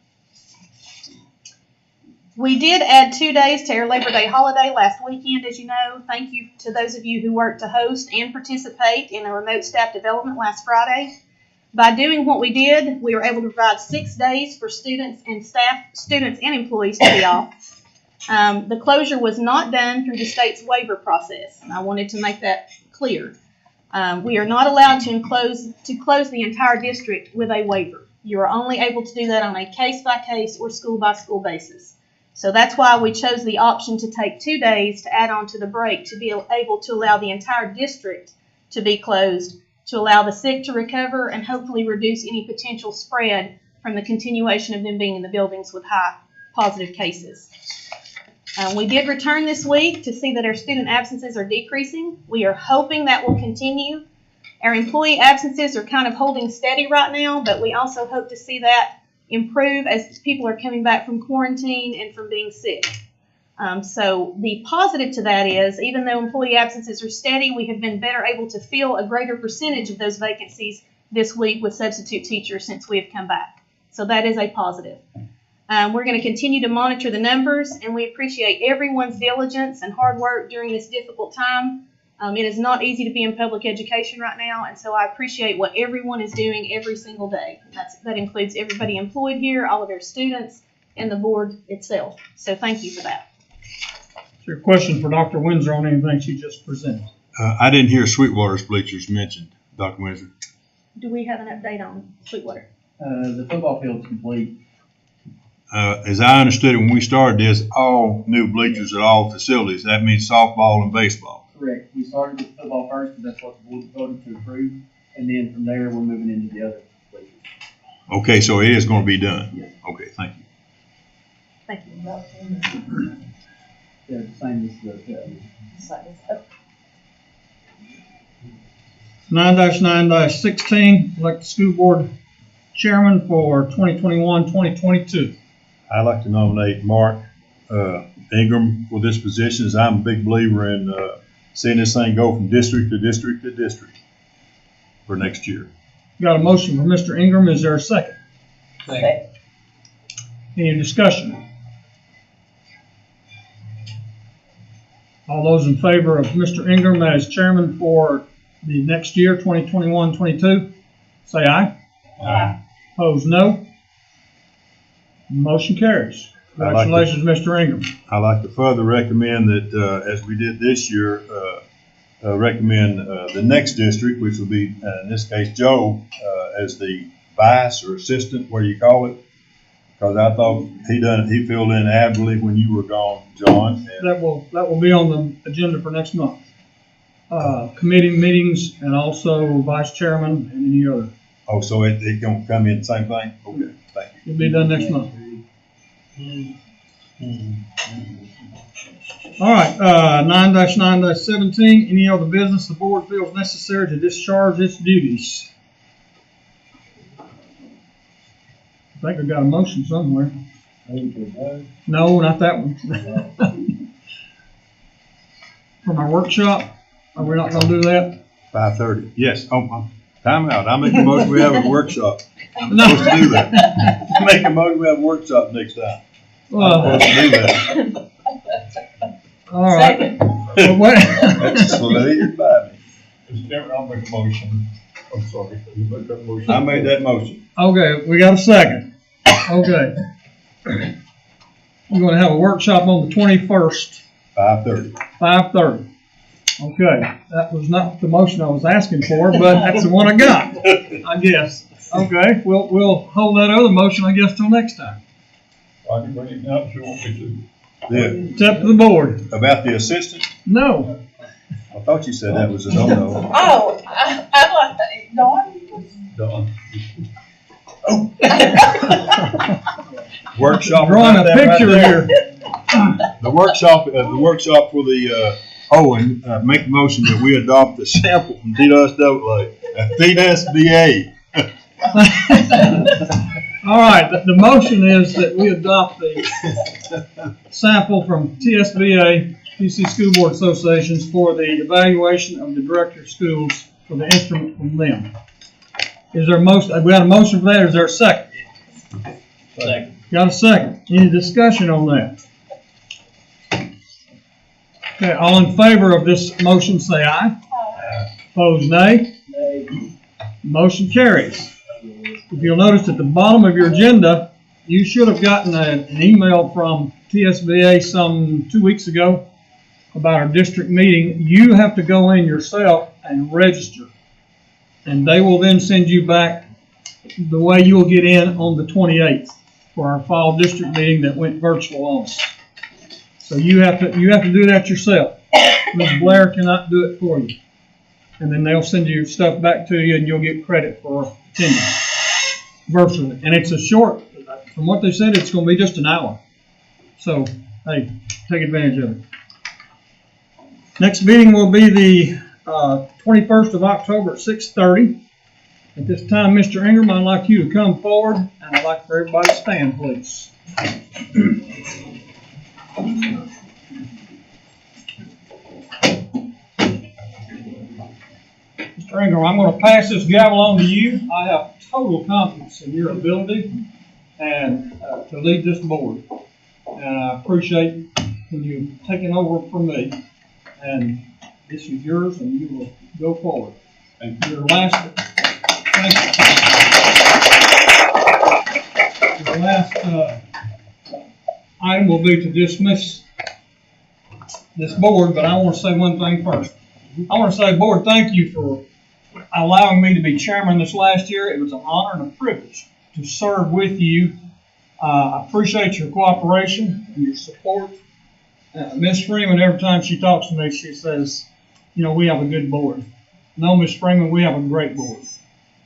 We did add 2 days to our Labor Day holiday last weekend, as you know. Thank you to those of you who worked to host and participate in a remote staff development last Friday. By doing what we did, we were able to provide 6 days for students and employees to be off. The closure was not done through the state's waiver process, and I wanted to make that clear. We are not allowed to close the entire district with a waiver. You are only able to do that on a case-by-case or school-by-school basis. So that's why we chose the option to take 2 days to add on to the break to be able to allow the entire district to be closed, to allow the sick to recover and hopefully reduce any potential spread from the continuation of them being in the buildings with high positive cases. We did return this week to see that our student absences are decreasing. We are hoping that will continue. Our employee absences are kind of holding steady right now, but we also hope to see that improve as people are coming back from quarantine and from being sick. So the positive to that is, even though employee absences are steady, we have been better able to fill a greater percentage of those vacancies this week with substitute teachers since we have come back. So that is a positive. We're going to continue to monitor the numbers, and we appreciate everyone's diligence and hard work during this difficult time. It is not easy to be in public education right now, and so I appreciate what everyone is doing every single day. That includes everybody employed here, all of our students, and the board itself. So thank you for that. Is there a question for Dr. Windsor on anything she just presented? I didn't hear Sweetwater's bleachers mentioned, Dr. Windsor. Do we have an update on Sweetwater? The football field's complete. As I understood it when we started this, all new bleachers at all facilities. That means softball and baseball. correct. We started with football first, because that's what the board voted to approve, and then from there, we're moving into the other places. Okay, so it is gonna be done? Yes. Okay, thank you. Thank you. They're the same as the, 9-9-16, elect the school board chairman for 2021-2022. I'd like to nominate Mark Ingram for this position, as I'm a big believer in seeing this thing go from district to district to district for next year. Got a motion for Mr. Ingram. Is there a second? Second. Any discussion? All those in favor of Mr. Ingram as chairman for the next year, 2021-22, say aye. Aye. Opposed, no. Motion carries. Congratulations, Mr. Ingram. I'd like to further recommend that, as we did this year, recommend the next district, which will be, in this case, Joe, as the vice or assistant, what do you call it? Because I thought he filled in admirably when you were gone, John. That will be on the agenda for next month. Committee meetings and also vice chairman and any other. Oh, so it gonna come in the same thing? Okay, thank you. It'll be done next month. All right, 9-9-17, any other business the board feels necessary to discharge its duties? I think I've got a motion somewhere. No, not that one. For my workshop, are we not gonna do that? 5:30, yes. Oh, time out. I make a motion we have a workshop. I'm No. supposed to do that. Make a motion we have a workshop next time. I'm supposed to do that. All right. Well, wait. That's just let it by me. Mr. Chairman, I'll make a motion. I'm sorry, you make that motion. I made that motion. Okay, we got a second. Okay. We're gonna have a workshop on the 21st, 5:30. 5:30. Okay, that was not the motion I was asking for, but that's the one I got, I guess. Okay, we'll hold that other motion, I guess, till next time. I can bring it down if you want me to. Yeah. It's up to the board. About the assistant? No. I thought you said that was a no-no. Oh, I like that, Dawn. Done. Workshop. Drawing a about that picture right there. here. The workshop for the, and make a motion that we adopt the sample from TSBA. All right, the motion is that we adopt the sample from TSBA, PC School Board Associations, for the evaluation of the director of schools for the instrument from them. Is there a motion? We got a motion for that. Is there a second? Second. Got a second. Any discussion on that? Okay, all in favor of this motion say aye. Opposed, nay. Motion carries. If you'll notice at the bottom of your agenda, you should have gotten an email from TSBA some 2 weeks ago about our district meeting. You have to go in yourself and register. And they will then send you back the way you'll get in on the 28th for our fall district meeting that went virtual on us. So you have to do that yourself. Ms. Blair cannot do it for you. And then they'll send your stuff back to you and you'll get credit for attending virtually. And it's a short, from what they said, it's going to be just an hour. So, hey, take advantage of it. Next meeting will be the 21st of October at 6:30. At this time, Mr. Ingram, I'd like you to come forward, and I'd like for everybody to stand, please. Mr. Ingram, I'm going to pass this gavel on to you. I have total confidence in your ability and to lead this board. And I appreciate you taking over from me. And this is yours, and you will go forward. And your last item will be to dismiss this board, but I want to say one thing first. I want to say, board, thank you for allowing me to be chairman this last year. It was an honor and a privilege to serve with you. I appreciate your cooperation and your support. Ms. Freeman, every time she talks to me, she says, you know, we have a good board. No, Ms. Freeman, we have a great board.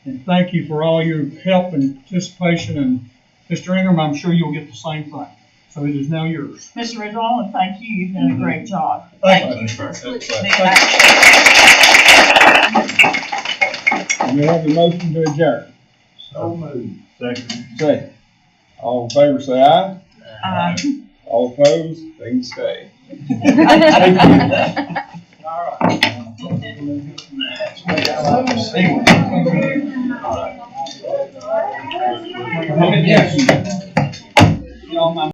And thank you for all your help and participation, and Mr. Ingram, I'm sure you'll get the same thing. So it is now yours. Mr. Ridwell, and thank you, you've done a great job. Thank you. We have a motion to adjourn. So moved. Second. All in favor, say aye. Aye. All opposed, they can stay. All right. Yes. You know, my